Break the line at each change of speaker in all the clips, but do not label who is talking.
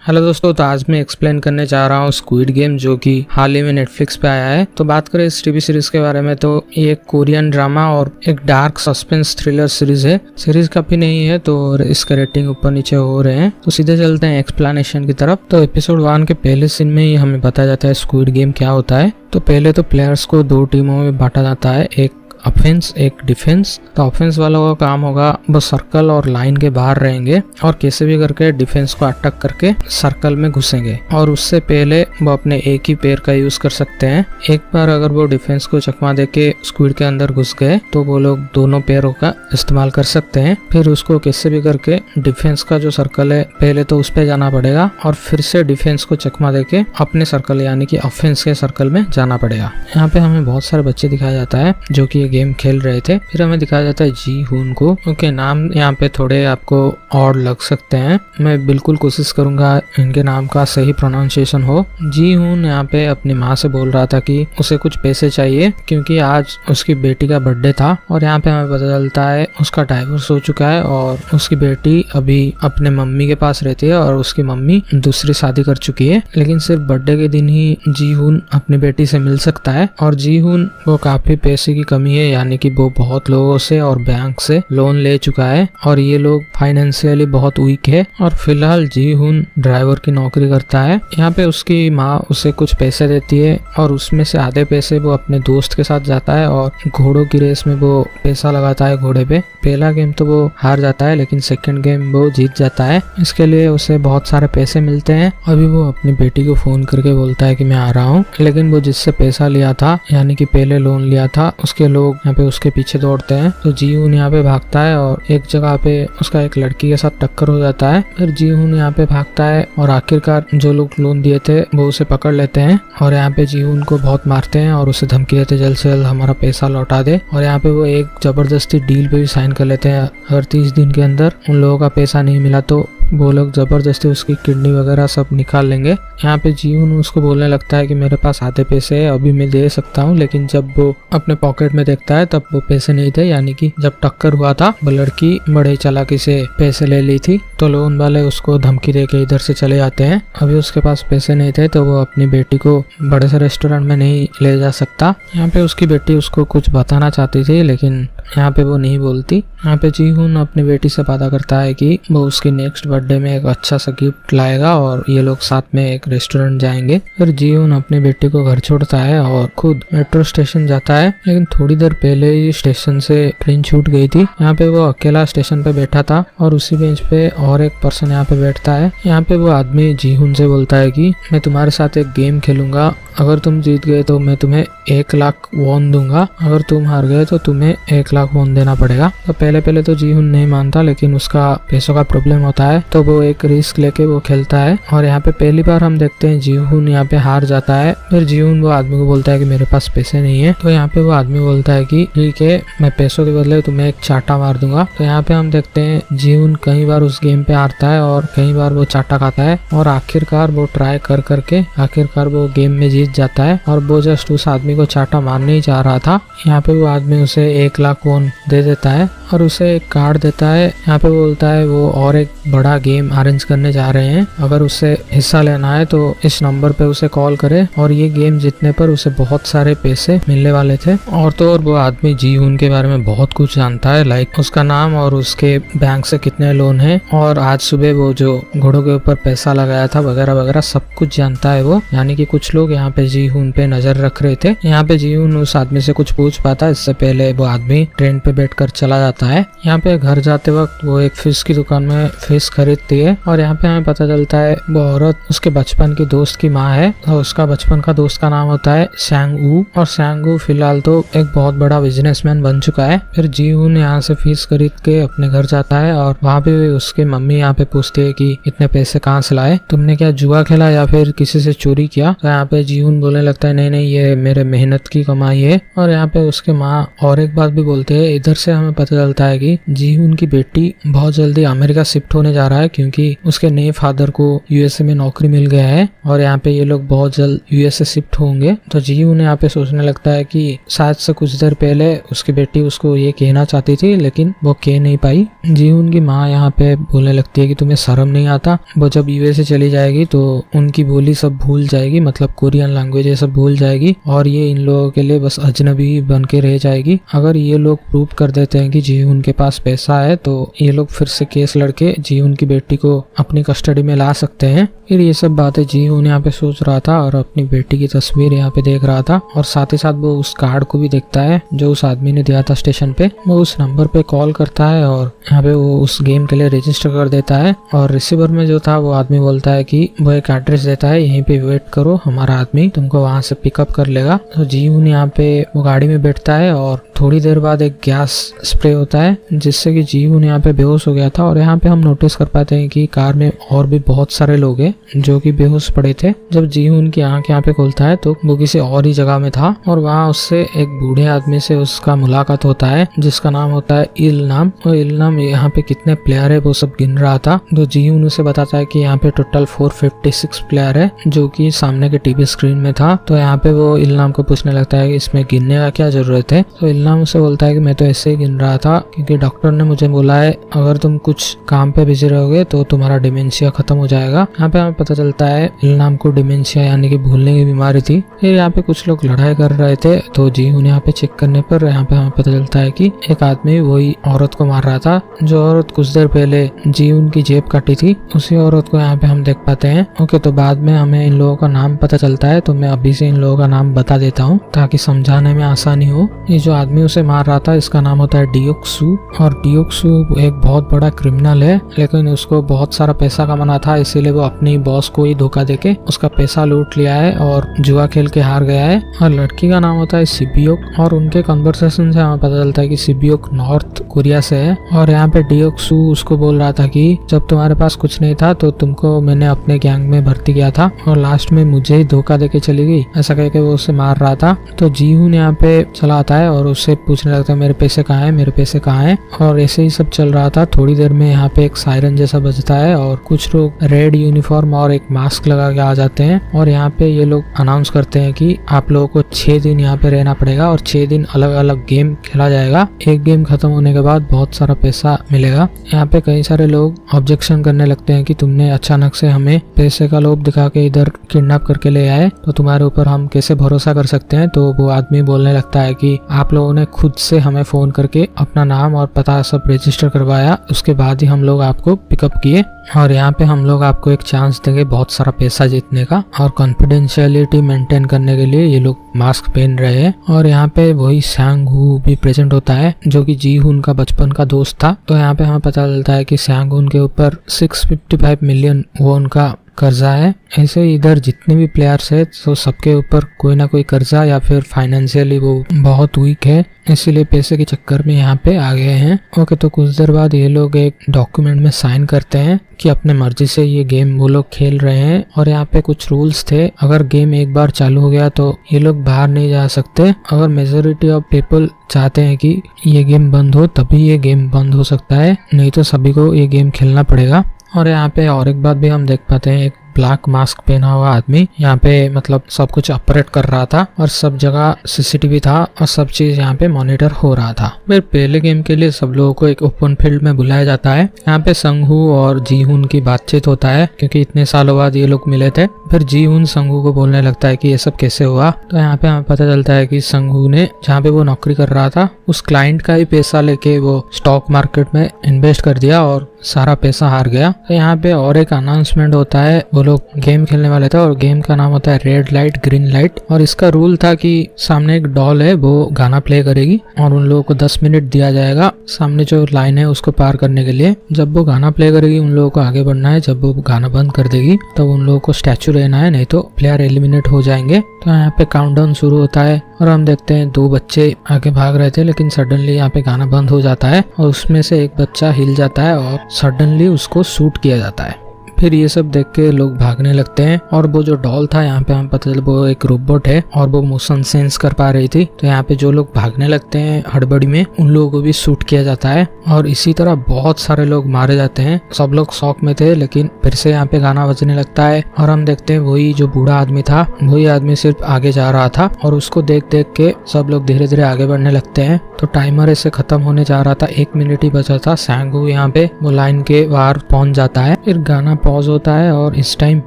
Hello दोस्तों, तो आज मैं एक्सप्लेन करने जा रहा हूँ स्क्विड गेम, जो कि हाल ही में नेटफ्लिक्स पे आया है। तो बात करें इस टीवी सीरीज के बारे में, तो ये एक कोरियन ड्रामा और एक डार्क सस्पेंस थ्रिलर सीरीज है। सीरीज काफी नई है तो इसका रेटिंग ऊपर नीचे हो रहे हैं। तो सीधे चलते हैं एक्सप्लेनेशन की तरफ। तो एपिसोड 1 के पहले सीन में ही हमें बताया जाता है स्क्विड गेम क्या होता है। तो पहले तो प्लेयर्स को 2 टीमों में बांटा जाता है, एक ऑफेंस एक डिफेंस। तो ऑफेंस वालों का काम होगा वो सर्कल और लाइन के बाहर रहेंगे और कैसे भी करके डिफेंस को अटैक करके सर्कल में घुसेंगे, और उससे पहले वो अपने एक ही पैर का यूज कर सकते हैं। एक बार अगर वो डिफेंस को चकमा देके स्क्विड के अंदर घुस गए तो वो लोग दोनों पैरों का इस्तेमाल कर सकते हैं। फिर उसको कैसे भी करके डिफेंस का जो सर्कल है पहले तो उस पे जाना पड़ेगा और फिर से डिफेंस को चकमा देके अपने सर्कल यानी कि ऑफेंस के सर्कल में जाना पड़ेगा। यहाँ पे हमें बहुत सारे बच्चे दिखाया जाता है जो कि गेम खेल रहे थे। फिर हमें दिखाया जाता है जी हुन को। उनके नाम यहाँ पे थोड़े आपको और लग सकते हैं, मैं बिल्कुल कोशिश करूंगा इनके नाम का सही प्रोनाउंसिएशन हो। जी हुन यहाँ पे अपनी माँ से बोल रहा था कि उसे कुछ पैसे चाहिए क्योंकि आज उसकी बेटी का बर्थडे था, और यहाँ पे हमें पता चलता है उसका डाइवोर्स हो चुका है और उसकी बेटी अभी अपने मम्मी के पास रहती है और उसकी मम्मी दूसरी शादी कर चुकी है। लेकिन सिर्फ बर्थडे के दिन ही जी हुन अपनी बेटी से मिल सकता है, और जी हुन वो काफी पैसे की कमी है, यानी कि वो बहुत लोगों से और बैंक से लोन ले चुका है और ये लोग फाइनेंशियली बहुत वीक है। और फिलहाल जी हुन ड्राइवर की नौकरी करता है। यहाँ पे उसकी माँ उसे कुछ पैसे देती है और उसमें से आधे पैसे वो अपने दोस्त के साथ जाता है और घोड़ों की रेस में वो पैसा लगाता है घोड़े पे। पहला गेम तो वो हार जाता है लेकिन सेकंड गेम वो जीत जाता है। इसके लिए उसे बहुत सारे पैसे मिलते हैं। अभी वो अपनी बेटी को फोन करके बोलता है कि मैं आ रहा हूँ, लेकिन वो जिससे पैसा लिया था यानी कि पहले लोन लिया था उसके लोग यहाँ पे उसके पीछे दौड़ते हैं। तो जी हुन यहाँ पे भागता है और एक जगह पे उसका एक लड़की के साथ टक्कर हो जाता है। फिर जी हुन यहाँ पे भागता है और आखिरकार जो लोग लोन दिए थे वो उसे पकड़ लेते हैं और यहाँ पे जी हुन को बहुत मारते हैं और उसे धमकी देते जल्द से जल्द हमारा पैसा लौटा दे। और यहाँ पे वो एक जबरदस्ती डील पे भी साइन कर लेते हैं, अगर 30 दिन के अंदर उन लोगों का पैसा नहीं मिला तो वो लोग जबरदस्ती उसकी किडनी वगैरह सब निकाल लेंगे। यहाँ पे जी हुन उसको बोलने लगता है कि मेरे पास आधे पैसे है, अभी मैं दे सकता हूँ, लेकिन जब वो अपने पॉकेट में देखता है तब वो पैसे नहीं थे, यानी कि जब टक्कर हुआ था वो लड़की बड़े चालाकी से पैसे ले ली थी। तो लोन वाले उसको धमकी दे के इधर से चले जाते हैं। अभी उसके पास पैसे नहीं थे तो वो अपनी बेटी को बड़े से रेस्टोरेंट में नहीं ले जा सकता। यहाँ पे उसकी बेटी उसको कुछ बताना चाहती थी लेकिन यहाँ पे वो नहीं बोलती। यहाँ पे जी हुन अपनी बेटी से वादा करता है कि वो उसकी नेक्स्ट बर्थडे में एक अच्छा सा गिफ्ट लाएगा और ये लोग साथ में एक रेस्टोरेंट जाएंगे। फिर जी हुन अपनी बेटी को घर छोड़ता है और खुद मेट्रो स्टेशन जाता है, लेकिन थोड़ी देर पहले ही स्टेशन से ट्रेन छूट गई थी। यहाँ पे वो अकेला स्टेशन पे बैठा था और उसी बेंच पे और एक पर्सन यहाँ पे बैठता है। यहाँ पे वो आदमी जी हुन से बोलता है कि मैं तुम्हारे साथ एक गेम खेलूंगा, अगर तुम जीत गए तो मैं तुम्हें 1 लाख वॉन दूंगा, अगर तुम हार गए तो तुम्हें 1 लाख वॉन देना पड़ेगा। तो पहले तो जी हुन नहीं मानता, लेकिन उसका पैसों का प्रॉब्लम होता है तो वो एक रिस्क लेके वो खेलता है। और यहाँ पे पहली बार हम देखते हैं जी हुन यहाँ पे हार जाता है। फिर जी हुन वो आदमी को बोलता है कि मेरे पास पैसे नहीं है। तो यहाँ पे वो आदमी बोलता है कि ठीक है, मैं पैसों के बदले तुम्हें एक चाटा मार दूंगा। तो यहाँ पे हम देखते हैं जी हुन कई बार उस गेम पे हारता है और कई बार वो चाटा खाता है और आखिरकार वो ट्राई करके आखिरकार वो गेम में जीत जाता है। और वो जस्ट उस आदमी को चाटा मारने ही जा रहा था। यहाँ पे वो आदमी उसे 1 लाख वॉन दे देता है और उसे एक कार्ड देता है। यहाँ पे बोलता है वो और एक बड़ा गेम अरेंज करने जा रहे हैं, अगर उससे हिस्सा लेना है तो इस नंबर पे उसे कॉल करे, और ये गेम जीतने पर उसे बहुत सारे पैसे मिलने वाले थे। और तो और वो आदमी जी हुन के बारे में बहुत कुछ जानता है, लाइक उसका नाम और उसके बैंक से कितने लोन है और आज सुबह वो जो घोड़ों के ऊपर पैसा लगाया था वगैरह वगैरह सब कुछ जानता है वो। यानी कि कुछ लोग यहाँ पे जी हुन पे नजर रख रहे थे। यहाँ पे जी हुन उस आदमी से कुछ पूछ पाता, इससे पहले वो आदमी ट्रेन पे बैठकर चला जाता है। यहाँ पे घर जाते वक्त वो एक फिश की दुकान में फिश खरीदती है और यहाँ पे हमें पता चलता है वो औरत उसके बचपन की दोस्त की माँ है और उसका बचपन का दोस्त का नाम होता है सांग वू, और सांग वू फिलहाल तो एक बहुत बड़ा बिजनेसमैन बन चुका है। फिर जी हुन यहाँ से फिश खरीद के अपने घर जाता है और वहाँ पे उसके मम्मी यहाँ पे पूछती है कि इतने पैसे कहाँ से लाए, तुमने क्या जुआ खेला या फिर किसी से चोरी किया। तो यहाँ पे जी हुन बोलने लगता है नहीं ये मेरे मेहनत की कमाई है। और यहाँ पे उसके माँ और एक बात भी बोलते हैं। इधर से हमें पता चलता है कि जी हुन की बेटी बहुत जल्दी अमेरिका शिफ्ट होने जा रहा है क्योंकि उसके नए फादर को यूएसए में नौकरी मिल गया है और यहाँ पे ये लोग बहुत जल्द यूएसए शिफ्ट होंगे। तो जी हुन यहाँ पे सोचने लगता है कि शायद से कुछ देर पहले उसकी बेटी उसको ये कहना चाहती थी लेकिन वो कह नहीं पाई। जी हुन की माँ यहाँ पे बोलने लगती है कि तुम्हें शर्म नहीं आता। वो जब यूएसए चली जाएगी तो उनकी बोली सब भूल जाएगी, मतलब कोरियन लैंग्वेज ये सब भूल जाएगी और ये इन लोगों के लिए बस अजनबी बन के रह जाएगी। अगर ये लोग प्रूव कर देते हैं कि जीहुन के पास पैसा है तो ये लोग फिर से केस लड़के जीहुन की बेटी को अपनी कस्टडी में ला सकते हैं। फिर ये सब बातें जीहुन यहाँ पे सोच रहा था और अपनी बेटी की तस्वीर यहाँ पे देख रहा था और साथ ही साथ वो उस कार्ड को भी देखता है जो उस आदमी ने दिया था स्टेशन पे। वो उस नंबर पे कॉल करता है और यहाँ पे वो उस गेम के लिए रजिस्टर कर देता है और रिसीवर में जो था वो आदमी बोलता है कि वो एक एड्रेस देता है, यहीं पे वेट करो, हमारा आदमी तुमको वहां से पिकअप कर लेगा। तो जीहुन यहाँ पे वो गाड़ी में बैठता है और थोड़ी देर बाद एक गैस स्प्रे होता है जिससे कि जीहुन यहाँ पे बेहोश हो गया था। और यहाँ पे हम नोटिस कर पाते हैं कि कार में और भी बहुत सारे लोग हैं जो कि बेहोश पड़े थे। जब जीहुन की आंख यहाँ पे खोलता है तो वो किसी और ही जगह में था और वहाँ उससे एक बूढ़े आदमी से उसका मुलाकात होता है जिसका नाम होता है इल नाम। और इल नाम यहाँ पे कितने प्लेयर है वो सब गिन रहा था। तो जीहुन उसे बताता है कि यहाँ पे टोटल 456 प्लेयर है जो कि सामने के टीवी स्क्रीन में था। तो यहाँ पे वो इल नाम को पूछने लगता है कि इसमें गिनने का क्या जरूरत है। तो इल नाम उसे बोलता है कि मैं तो ऐसे ही गिन रहा था क्योंकि डॉक्टर ने मुझे बोला है अगर तुम कुछ काम पे बिजी रहोगे तो तुम्हारा डिमेंशिया खत्म हो जाएगा। यहाँ पे हमें पता चलता है इल नाम को डिमेंशिया यानी कि भूलने की बीमारी थी। फिर यहाँ पे कुछ लोग लड़ाई कर रहे थे तो जीहुन यहाँ पे चेक करने पर यहाँ पे हमें पता चलता है कि एक आदमी वही औरत को मार रहा था जो औरत कुछ देर पहले जीहुन की जेब काटी थी, उसी औरत को यहाँ पे हम देख पाते हैं। ओके, तो बाद में हमें इन लोगों का नाम पता चलता है तो मैं अभी से इन लोगों का नाम बता देता हूँ ताकि समझाने में आसानी हो। ये जो आदमी उसे मार रहा था इसका नाम होता है डियोक्सू और डियोक्सू एक बहुत बड़ा क्रिमिनल है, लेकिन उसको बहुत सारा पैसा कमाना था इसीलिए वो अपनी बॉस को ही धोखा देके उसका पैसा लूट लिया है और जुआ खेल के हार गया है। और लड़की का नाम होता है सिबियोक और उनके कन्वर्सेशन से हमें पता चलता है कि सिबियोक नॉर्थ कोरिया से है। और यहाँ पे डियोक्सू उसको बोल रहा था कि जब तुम्हारे पास कुछ नहीं था तो तुमको मैंने अपने गैंग में भर्ती किया था और लास्ट में मुझे ही धोखा देके चली गई, ऐसा कह के वो उसे मार रहा था। तो जीहुन यहाँ पे चला आता है और उससे पूछने लगता है मेरे पैसे कहाँ है, मेरे पैसे कहाँ है। और ऐसे ही सब चल रहा था। थोड़ी देर में यहाँ पे एक सायरन जैसा बजता है और कुछ लोग रेड यूनिफॉर्म और एक मास्क लगा के आ जाते हैं और यहाँ पे ये लोग अनाउंस करते हैं कि आप लोगों को 6 दिन यहाँ पे रहना पड़ेगा और 6 दिन अलग अलग गेम खेला जाएगा। एक गेम खत्म होने के बाद बहुत सारा पैसा मिलेगा। यहाँ पे कई सारे लोग ऑब्जेक्शन करने लगते हैं कि तुमने अचानक से हमें पैसे का लोभ दिखा के इधर किडनैप करके ले आए तो तुम्हारे ऊपर हम कैसे भरोसा कर सकते हैं। तो वो आदमी बोलने लगता है कि आप लोगों ने खुद से हमें फोन करके अपना नाम और पता सब रजिस्टर करवाया, उसके बाद ही हम लोग आपको पिकअप किए और यहाँ पे हम लोग आपको एक चांस देंगे बहुत सारा पैसा जीतने का। और कॉन्फिडेंशियलिटी मेंटेन करने के लिए ये लोग मास्क पहन रहे हैं। और यहाँ पे वही सांग हू भी प्रेजेंट होता है जो कि जीहुन का बचपन का दोस्त था। तो यहाँ पे हमें पता चलता है कि सांग हून के ऊपर 655 मिलियन वॉन का कर्जा है। ऐसे इधर जितने भी प्लेयर्स है तो सबके ऊपर कोई ना कोई कर्जा या फिर फाइनेंशियली वो बहुत वीक है, इसीलिए पैसे के चक्कर में यहाँ पे आ गए हैं। ओके, तो कुछ देर बाद ये लोग एक डॉक्यूमेंट में साइन करते हैं कि अपने मर्जी से ये गेम वो लोग खेल रहे हैं। और यहाँ पे कुछ रूल्स थे, अगर गेम एक बार चालू हो गया तो ये लोग बाहर नहीं जा सकते। अगर मेजोरिटी ऑफ पीपल चाहते हैं कि ये गेम बंद हो तभी ये गेम बंद हो सकता है, नहीं तो सभी को ये गेम खेलना पड़ेगा। और यहाँ पे और एक बात भी हम देख पाते हैं, एक ब्लैक मास्क पहना हुआ आदमी यहाँ पे मतलब सब कुछ ऑपरेट कर रहा था और सब जगह सीसीटीवी था और सब चीज यहाँ पे मॉनिटर हो रहा था। फिर पहले गेम के लिए सब लोगों को एक ओपन फील्ड में बुलाया जाता है। यहाँ पे संगहू और जीहुन की बातचीत होता है क्योंकि इतने सालों बाद ये लोग मिले थे। फिर जीहुन संगहू को बोलने लगता है कि ये सब कैसे हुआ। तो यहाँ पे हमें पता चलता है कि संगहू ने जहाँ पे वो नौकरी कर रहा था उस क्लाइंट का ही पैसा लेके वो स्टॉक मार्केट में इन्वेस्ट कर दिया और सारा पैसा हार गया। तो यहाँ पे और एक अनाउंसमेंट होता है, वो लोग गेम खेलने वाले थे और गेम का नाम होता है रेड लाइट ग्रीन लाइट। और इसका रूल था कि सामने एक डॉल है वो गाना प्ले करेगी और उन लोगों को 10 मिनट दिया जाएगा सामने जो लाइन है उसको पार करने के लिए। जब वो गाना प्ले करेगी उन लोगों को आगे बढ़ना है, जब वो गाना बंद कर देगी तब उन लोगों को स्टैचू रहना है, नहीं तो प्लेयर एलिमिनेट हो जाएंगे। तो यहाँ पे काउंटडाउन शुरू होता है और हम देखते हैं 2 बच्चे आगे भाग रहे थे लेकिन सडनली यहाँ पे गाना बंद हो जाता है और उसमें से एक बच्चा हिल जाता है और सडनली उसको शूट किया जाता है। फिर ये सब देख के लोग भागने लगते हैं और वो जो डॉल था यहाँ पे हमें पता चला वो एक रोबोट है और वो मोशन सेंस कर पा रही थी। तो यहाँ पे जो लोग भागने लगते हैं हड़बड़ी में उन लोगों को भी शूट किया जाता है और इसी तरह बहुत सारे लोग मारे जाते हैं। सब लोग शॉक में थे, लेकिन फिर से यहाँ पे गाना बजने लगता है और हम देखते हैं वही जो बूढ़ा आदमी था वही आदमी सिर्फ आगे जा रहा था और उसको देख देख के सब लोग धीरे धीरे आगे बढ़ने लगते हैं। तो टाइमर ऐसे खत्म होने जा रहा था, 1 मिनट ही बचा था। सैंगू यहाँ पे वो लाइन के बाहर पहुंच जाता है। फिर गाना पॉज होता है और इस टाइम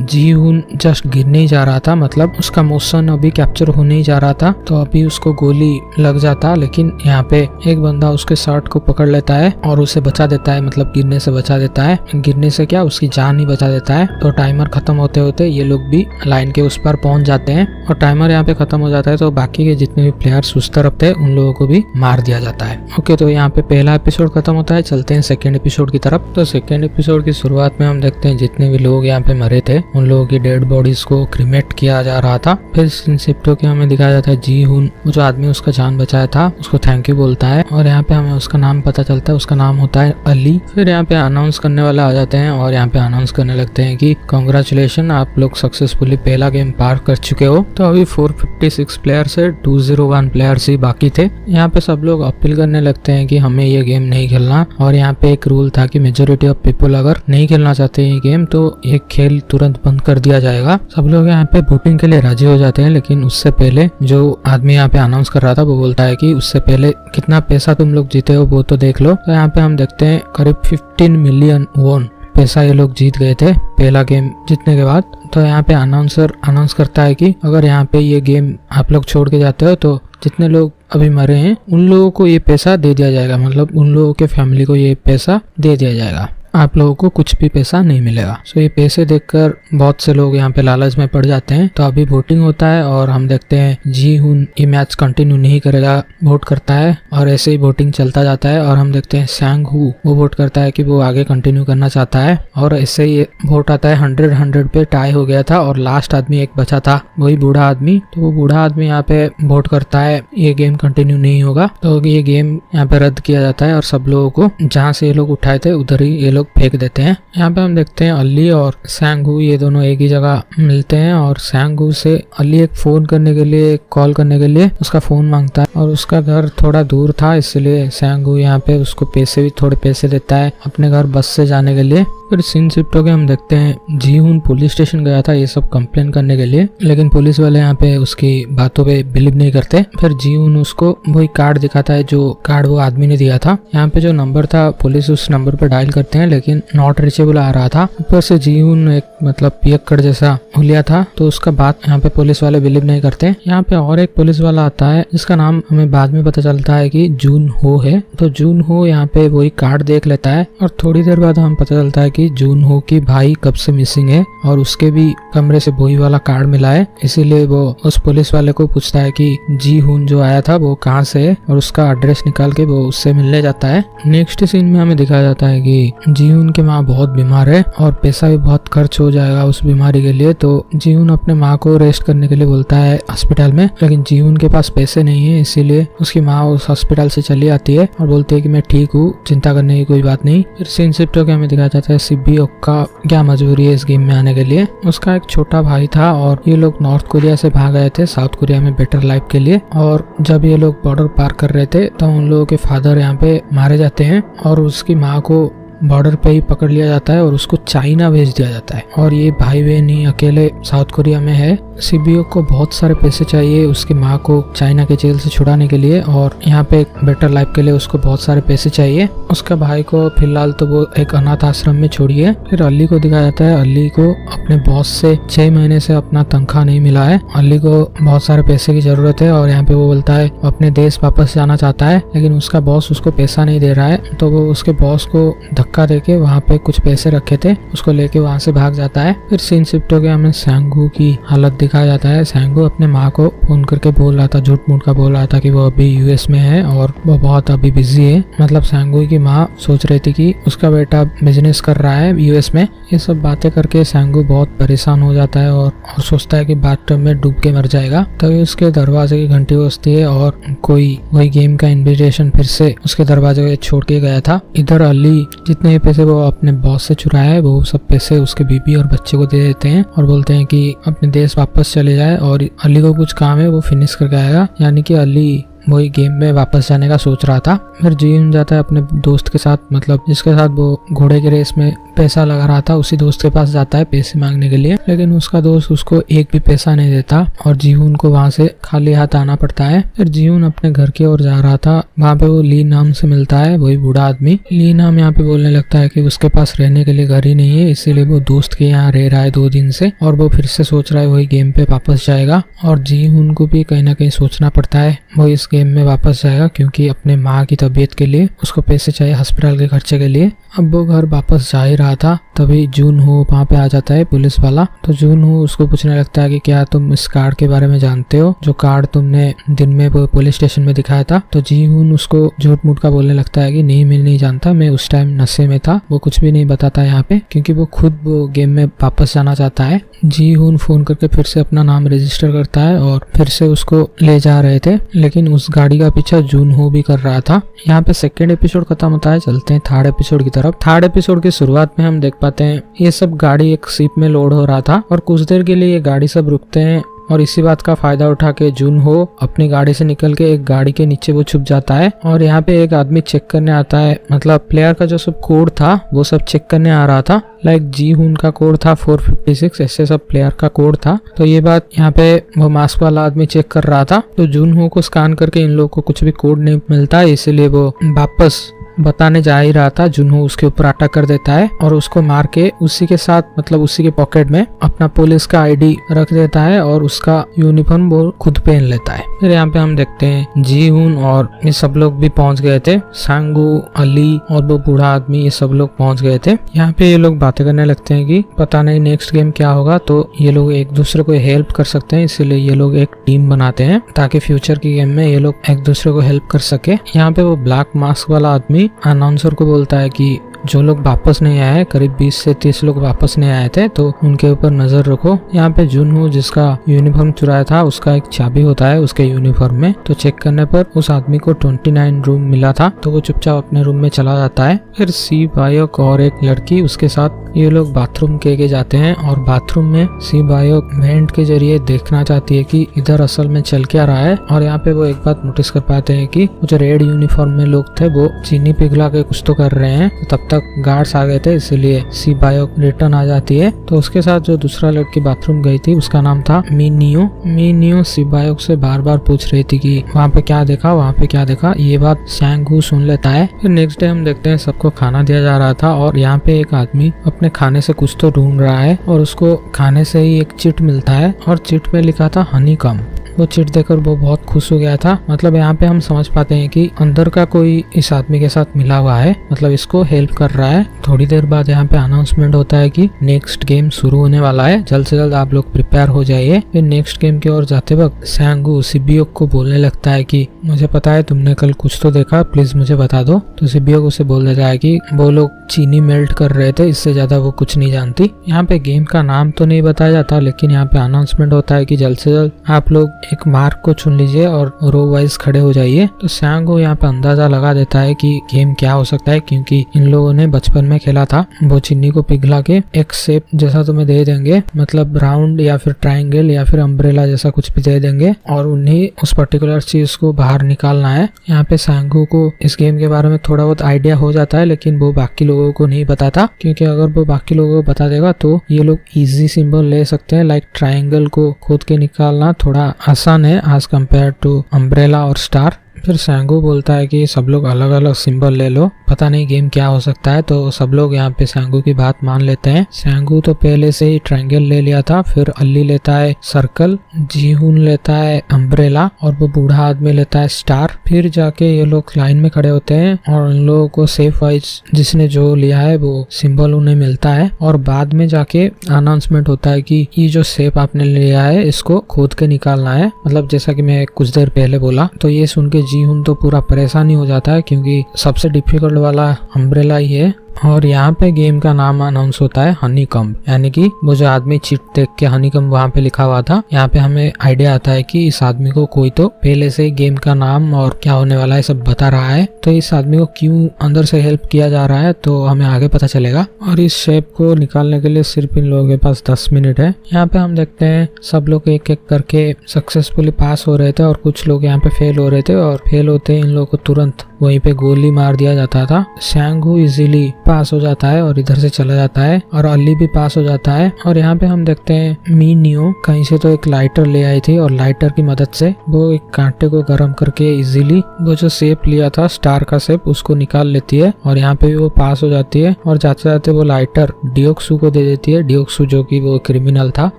जी हुन जस्ट गिरने ही जा रहा था, मतलब उसका मोशन अभी कैप्चर होने ही जा रहा था। तो अभी उसको गोली लग जाता, लेकिन यहाँ पे एक बंदा उसके शर्ट को पकड़ लेता है और उसे बचा देता है, मतलब गिरने से बचा देता है। गिरने से क्या, उसकी जान ही बचा देता है। तो टाइमर खत्म होते होते ये लोग भी लाइन के उस पर पहुंच जाते हैं और टाइमर यहाँ पे खत्म हो जाता है। तो बाकी के जितने भी प्लेयर्स उस तरफ थे उन लोगों को भी मार दिया जाता है। ओके, तो यहाँ पे पहला एपिसोड खत्म होता है। चलते हैं सेकेंड एपिसोड की तरफ। तो सेकेंड एपिसोड की शुरुआत में हम देखते हैं जितने भी लोग यहाँ पे मरे थे उन लोगों की डेड बॉडीज को क्रीमेट किया जा रहा था। फिर शिनशिप्टो के हमें दिखाया जाता है जी हुन, वो जो आदमी उसका जान बचाया था उसको थैंक यू बोलता है और यहाँ पे हमें उसका नाम पता चलता है, उसका नाम होता है अली। फिर यहाँ पे अनाउंस करने वाला आ जाते हैं और यहाँ पे अनाउंस करने लगते हैं कि कांग्रेचुलेशन, आप लोग सक्सेसफुली पहला गेम पार कर चुके हो। तो अभी 456 प्लेयर से 201 प्लेयर्स ही बाकी थे। यहाँ पे सब लोग अपील करने लगते हैं कि हमें ये गेम नहीं खेलना और यहाँ पे एक रूल था कि मेजोरिटी ऑफ पीपल अगर नहीं खेलना चाहते ये गेम तो ये खेल तुरंत बंद कर दिया जाएगा। सब लोग यहाँ पे वोटिंग के लिए राजी हो जाते हैं, लेकिन उससे पहले जो आदमी यहाँ पे अनाउंस कर रहा था वो बोलता है कि उससे पहले कितना पैसा तुम लोग जीते हो वो तो देख लो। तो यहाँ पे हम देखते हैं करीब 15 मिलियन वॉन पैसा ये लोग जीत गए थे पहला गेम जीतने के बाद। तो यहाँ पे अनाउंसर अनाउंस करता है कि अगर यहाँ पे ये गेम आप लोग छोड़ के जाते हो तो जितने लोग अभी मरे हैं उन लोगों को ये पैसा दे दिया जाएगा, मतलब उन लोगों के फैमिली को ये पैसा दे दिया जाएगा, आप लोगों को कुछ भी पैसा नहीं मिलेगा। सो ये पैसे देखकर बहुत से लोग यहाँ पे लालच में पड़ जाते हैं। तो अभी वोटिंग होता है और हम देखते हैं जी हुन ये मैच कंटिन्यू नहीं करेगा, वोट करता है और ऐसे ही वोटिंग चलता जाता है। और हम देखते हैं सैंग हू वो वोट करता है कि वो आगे कंटिन्यू करना चाहता है और ऐसे ही वोट आता है 100 पे टाई हो गया था और लास्ट आदमी एक बचा था, वही बूढ़ा आदमी। तो वो बूढ़ा आदमी यहाँ पे वोट करता है ये गेम कंटिन्यू नहीं होगा, तो ये गेम यहाँ पे रद्द किया जाता है और सब लोगों को जहाँ से ये लोग उठाए थे उधर ही ये लोग फेंक देते हैं। यहाँ पे हम देखते हैं अली और सैंगू ये दोनों एक ही जगह मिलते हैं और सैंगू से अली एक फोन करने के लिए, कॉल करने के लिए उसका फोन मांगता है और उसका घर थोड़ा दूर था इसलिए सैंगू यहाँ पे उसको पैसे भी थोड़े पैसे देता है अपने घर बस से जाने के लिए। फिर सीन शिफ्ट हो के हम देखते हैं जी हुन पुलिस स्टेशन गया था ये सब कंप्लेन करने के लिए, लेकिन पुलिस वाले यहाँ पे उसकी बातों पे बिलीव नहीं करते। फिर जी हुन उसको वही कार्ड दिखाता है जो कार्ड वो आदमी ने दिया था। यहाँ पे जो नंबर था पुलिस उस नंबर पे डायल करते हैं लेकिन नॉट रीचेबल आ रहा था। ऊपर से जी हुन एक मतलब पियक्कड़ जैसा हुलिया था तो उसका बात यहाँ पे पुलिस वाले बिलीव नहीं करते। यहाँ पे और एक पुलिस वाला आता है जिसका नाम हमें बाद में पता चलता है कि जून हो है। तो जून हो यहाँ पे वही कार्ड देख लेता है और थोड़ी देर बाद हमें पता चलता है कि जून हो की भाई कब से मिसिंग है और उसके भी कमरे से वही वाला कार्ड मिला है, इसीलिए वो उस पुलिस वाले को पूछता है कि जी हुन जो आया था वो कहाँ से है और उसका एड्रेस निकाल के वो उससे मिलने जाता है। नेक्स्ट सीन में हमें दिखाया जाता है कि जी हुन की माँ बहुत बीमार है और पैसा भी बहुत खर्च हो जाएगा उस बीमारी के लिए। तो जी हुन अपने माँ को रेस्ट करने के लिए बोलता है अस्पताल में, लेकिन जी हुन के पास पैसे नहीं है इसीलिए उसकी माँ उस अस्पताल से चली आती है और बोलती है कि मैं ठीक हूँ, चिंता करने की कोई बात नहीं। फिर सीन शिफ्ट होकर हमें दिखाया जाता है सीबीओ का क्या मजबूरी है इस गेम में आने के लिए। उसका एक छोटा भाई था और ये लोग नॉर्थ कोरिया से भाग गए थे साउथ कोरिया में बेटर लाइफ के लिए, और जब ये लोग बॉर्डर पार कर रहे थे तो उन लोगों के फादर यहाँ पे मारे जाते हैं और उसकी माँ को बॉर्डर पे ही पकड़ लिया जाता है और उसको चाइना भेज दिया जाता है। और ये भाई बहन ही अकेले साउथ कोरिया में है। सीबीओ को बहुत सारे पैसे चाहिए उसकी माँ को चाइना के जेल से छुड़ाने के लिए और यहाँ पे एक बेटर लाइफ के लिए उसको बहुत सारे पैसे चाहिए। उसका भाई को फिलहाल तो वो एक अनाथ आश्रम में छोड़ी है। फिर अली को दिखाया जाता है अली को अपने बॉस से 6 महीने से अपना तनख्वाह नहीं मिला है। अली को बहुत सारे पैसे की जरूरत है और यहाँ पे वो बोलता है अपने देश वापस जाना चाहता है, लेकिन उसका बॉस उसको पैसा नहीं दे रहा है। तो वो उसके बॉस को धक्का देके वहाँ पे कुछ पैसे रखे थे उसको लेके वहाँ से भाग जाता है। फिर सीन शिफ्ट हो गया, हमें सैंगू की हालत दिखाया जाता है। सैंगू अपने माँ को फोन करके बोल रहा था, झूठ मूठ का बोल रहा था कि वो अभी यूएस में है और वो बहुत अभी बिजी है। मतलब सैंगू की माँ सोच रही थी कि उसका बेटा बिजनेस कर रहा है यूएस में। ये सब बातें करके सैंगू बहुत परेशान हो जाता है और सोचता है कि बाथटब में डूब के मर जाएगा। तभी उसके दरवाजे की घंटी बजती है और कोई वही गेम का इन्विटेशन फिर से उसके दरवाजे पे छोड़ के गया था। इधर अली जितने भी पैसे वो अपने बॉस से चुराया है वो सब पैसे उसके बीबी और बच्चे को दे देते हैं और बोलते हैं कि अपने देश वापस चले जाए और अली को कुछ काम है वो फिनिश करके आएगा। यानी कि अली वही गेम में वापस जाने का सोच रहा था। फिर जीन जाता है अपने दोस्त के साथ, मतलब जिसके साथ वो घोड़े की रेस में पैसा लगा रहा था, उसी दोस्त के पास जाता है पैसे मांगने के लिए, लेकिन उसका दोस्त उसको एक भी पैसा नहीं देता और जीवन को वहां से खाली हाथ आना पड़ता है। फिर जीवन अपने घर की ओर जा रहा था, वहाँ पे वो ली नाम से मिलता है, वही बूढ़ा आदमी। ली नाम यहाँ पे बोलने लगता है कि उसके पास रहने के लिए घर ही नहीं है, इसीलिए वो दोस्त के यहाँ रह रहा है 2 दिन से और वो फिर से सोच रहा है वही गेम पे वापस जाएगा। और जीवन को भी कहीं ना कहीं सोचना पड़ता है वो इस गेम में वापस जाएगा, क्योंकि अपने माँ की तबीयत के लिए उसको पैसे चाहिए अस्पताल के खर्चे के लिए। अब वो घर वापस जा ही रहा था, तभी जून हो वहाँ पे आ जाता है पुलिस वाला। तो जून हो उसको पूछने लगता है कि क्या तुम इस कार्ड के बारे में जानते हो, जो कार्ड तुमने दिन में वो पुलिस स्टेशन में दिखाया था। तो जीहून उसको झूठ मूठ का बोलने लगता है कि नहीं मैं नहीं जानता, मैं उस टाइम नशे में था, वो कुछ भी नहीं बताता यहाँ पे, क्योंकि वो खुद वो गेम में वापस जाना चाहता है। जीहून फोन करके फिर से अपना नाम रजिस्टर करता है और फिर से उसको ले जा रहे थे, लेकिन उस गाड़ी का पीछा जून हो भी कर रहा था। यहाँ पे सेकेंड एपिसोड खत्म होता है, चलते हैं थर्ड एपिसोड की तरफ। थर्ड एपिसोड की शुरुआत में हम देख पाते हैं ये सब गाड़ी एक शिप में लोड हो रहा था और कुछ देर के लिए ये गाड़ी सब रुकते हैं और इसी बात का फायदा उठा के जून हो अपनी गाड़ी से निकल के एक गाड़ी के नीचे वो छुप जाता है और यहाँ पे एक आदमी चेक करने आता है, मतलब प्लेयर का जो सब कोड था वो सब चेक करने आ रहा था। लाइक जीहून का कोड था 456, ऐसे सब प्लेयर का कोड था। तो ये बात यहाँ पे वो मास्क वाला आदमी चेक कर रहा था। तो जून हो को स्कैन करके इन लोगों को कुछ भी कोड नहीं मिलता, इसीलिए वो वापस बताने जा ही रहा था। जुनहो उसके ऊपर अटैक कर देता है और उसको मार के उसी के साथ, मतलब उसी के पॉकेट में अपना पुलिस का आईडी रख देता है और उसका यूनिफॉर्म वो खुद पहन लेता है। फिर यहाँ पे हम देखते हैं जीहून और ये सब लोग भी पहुंच गए थे, सांगू, अली और वो बूढ़ा आदमी, ये सब लोग पहुंच गए थे। यहाँ पे ये लोग बातें करने लगते हैं कि पता नहीं नेक्स्ट गेम क्या होगा, तो ये लोग एक दूसरे को हेल्प कर सकते हैं, इसीलिए ये लोग एक टीम बनाते हैं ताकि फ्यूचर की गेम में ये लोग एक दूसरे को हेल्प कर सके। यहाँ पे वो ब्लैक मास्क वाला आदमी अनाउंसर को बोलता है कि जो लोग वापस नहीं आए, करीब 20 से 30 लोग वापस नहीं आए थे, तो उनके ऊपर नजर रखो। यहाँ पे जुनहो जिसका यूनिफॉर्म चुराया था उसका एक चाबी होता है उसके यूनिफॉर्म में, तो चेक करने पर उस आदमी को 29 रूम मिला था, तो वो चुपचाप अपने रूम में चला जाता है। फिर सी बायोक और एक लड़की उसके साथ ये लोग बाथरूम के जाते हैं और बाथरूम में सी बायोक वेंट के जरिए देखना चाहती है कि इधर असल में चल क्या रहा है। और यहाँ पे वो एक बात नोटिस कर पाते हैं कि जो रेड यूनिफॉर्म में लोग थे वो चीनी पिघला के कुछ तो कर रहे हैं, तो तब तक गार्ड्स आ गए थे, इसलिए सी बायोक रिटर्न आ जाती है। तो उसके साथ जो दूसरा लड़की बाथरूम गई थी उसका नाम था मीनियो सी बायोक से बार बार पूछ रही थी कि वहाँ पे क्या देखा, वहाँ पे क्या देखा। ये बात सांगू सुन लेता है। फिर नेक्स्ट डे हम देखते हैं सबको खाना दिया जा रहा था और यहाँ पे एक आदमी अपने खाने से कुछ तो ढूंढ रहा है और उसको खाने से ही एक चिट मिलता है और चिट में लिखा था हनी कम। वो चिट देखकर वो बहुत खुश हो गया था। मतलब यहाँ पे हम समझ पाते हैं कि अंदर का कोई इस आदमी के साथ मिला हुआ है, मतलब इसको हेल्प कर रहा है। थोड़ी देर बाद यहाँ पे अनाउंसमेंट होता है कि नेक्स्ट गेम शुरू होने वाला है, जल्द से जल्द आप लोग प्रिपेयर हो जाइए। फिर नेक्स्ट गेम की ओर जाते वक्त सांगू सिबियोक को बोलने लगता है कि मुझे पता है तुमने कल कुछ तो देखा, प्लीज मुझे बता दो। तो सिबियोक उसे बोल देता है कि वो लोग चीनी मेल्ट कर रहे थे, इससे ज्यादा वो कुछ नहीं जानती। यहाँ पे गेम का नाम तो नहीं बताया जाता, लेकिन यहाँ पे अनाउंसमेंट होता है कि जल्द से जल्द आप लोग एक मार्क को चुन लीजिए और रो वाइज खड़े हो जाइए। तो सांगो यहाँ पे अंदाजा लगा देता है कि गेम क्या हो सकता है, क्योंकि इन लोगों ने बचपन में खेला था। वो चीनी को पिघला के एक शेप जैसा तुम्हें दे देंगे, मतलब राउंड या फिर ट्राइंगल या फिर अम्ब्रेला जैसा कुछ भी दे देंगे और उन्हें उस पर्टिकुलर चीज को बाहर निकालना है। यहाँ पे सांगो को इस गेम के बारे में थोड़ा बहुत आइडिया हो जाता है, लेकिन वो बाकी लोगों को नहीं बताता, क्योंकि अगर वो बाकी लोगों को बता देगा तो ये लोग इजी सिंबल ले सकते हैं। लाइक ट्राइंगल को खोद के निकालना थोड़ा आसान है एज कम्पेयर टू अम्ब्रेला और स्टार। फिर सांगू बोलता है कि सब लोग अलग अलग सिंबल ले लो, पता नहीं गेम क्या हो सकता है। तो सब लोग यहाँ पे सांगू की बात मान लेते हैं। सांगू तो पहले से ही ट्रायंगल ले लिया था, फिर अली लेता है सर्कल, जीहून लेता है अम्ब्रेला और वो बूढ़ा आदमी लेता है स्टार। फिर जाके ये लोग लाइन में खड़े होते हैं और इन लोगों को सेफ वाइज जिसने जो लिया है वो सिंबल उन्हें मिलता है और बाद में जाके अनाउंसमेंट होता है कि ये जो शेप आपने लिया है इसको खोद के निकालना है, मतलब जैसा कि मैं कुछ देर पहले बोला। तो ये सुन के जीहून तो पूरा परेशान ही हो जाता है, क्योंकि सबसे डिफिकल्ट वाला अम्ब्रेला ही है और यहाँ पे गेम का नाम अनाउंस होता है हनीकम्ब, यानी कि वो जो आदमी चिट देख के हनीकम्ब वहाँ पे लिखा हुआ था, यहाँ पे हमें आइडिया आता है कि इस आदमी को कोई तो पहले से गेम का नाम और क्या होने वाला है सब बता रहा है। तो इस आदमी को क्यों अंदर से हेल्प किया जा रहा है तो हमें आगे पता चलेगा। और इस शेप को निकालने के लिए सिर्फ इन लोगों के पास 10 मिनट है। यहाँ पे हम देखते हैं सब लोग एक एक करके सक्सेसफुली पास हो रहे थे और कुछ लोग यहाँ पे फेल हो रहे थे, और फेल होते इन लोगों को तुरंत वहीं पे गोली मार दिया जाता था। शैंगू इजीली पास हो जाता है और इधर से चला जाता है, और अली भी पास हो जाता है। और यहाँ पे हम देखते हैं मीनियो कहीं से तो एक लाइटर ले आई थी, और लाइटर की मदद से वो एक कांटे को गर्म करके इजीली वो जो शेप लिया था स्टार का शेप उसको निकाल लेती है, और यहाँ पे भी वो पास हो जाती है। और जाते जाते वो लाइटर डियोक्सू को दे देती है, डियोक्सू जो कि वो क्रिमिनल था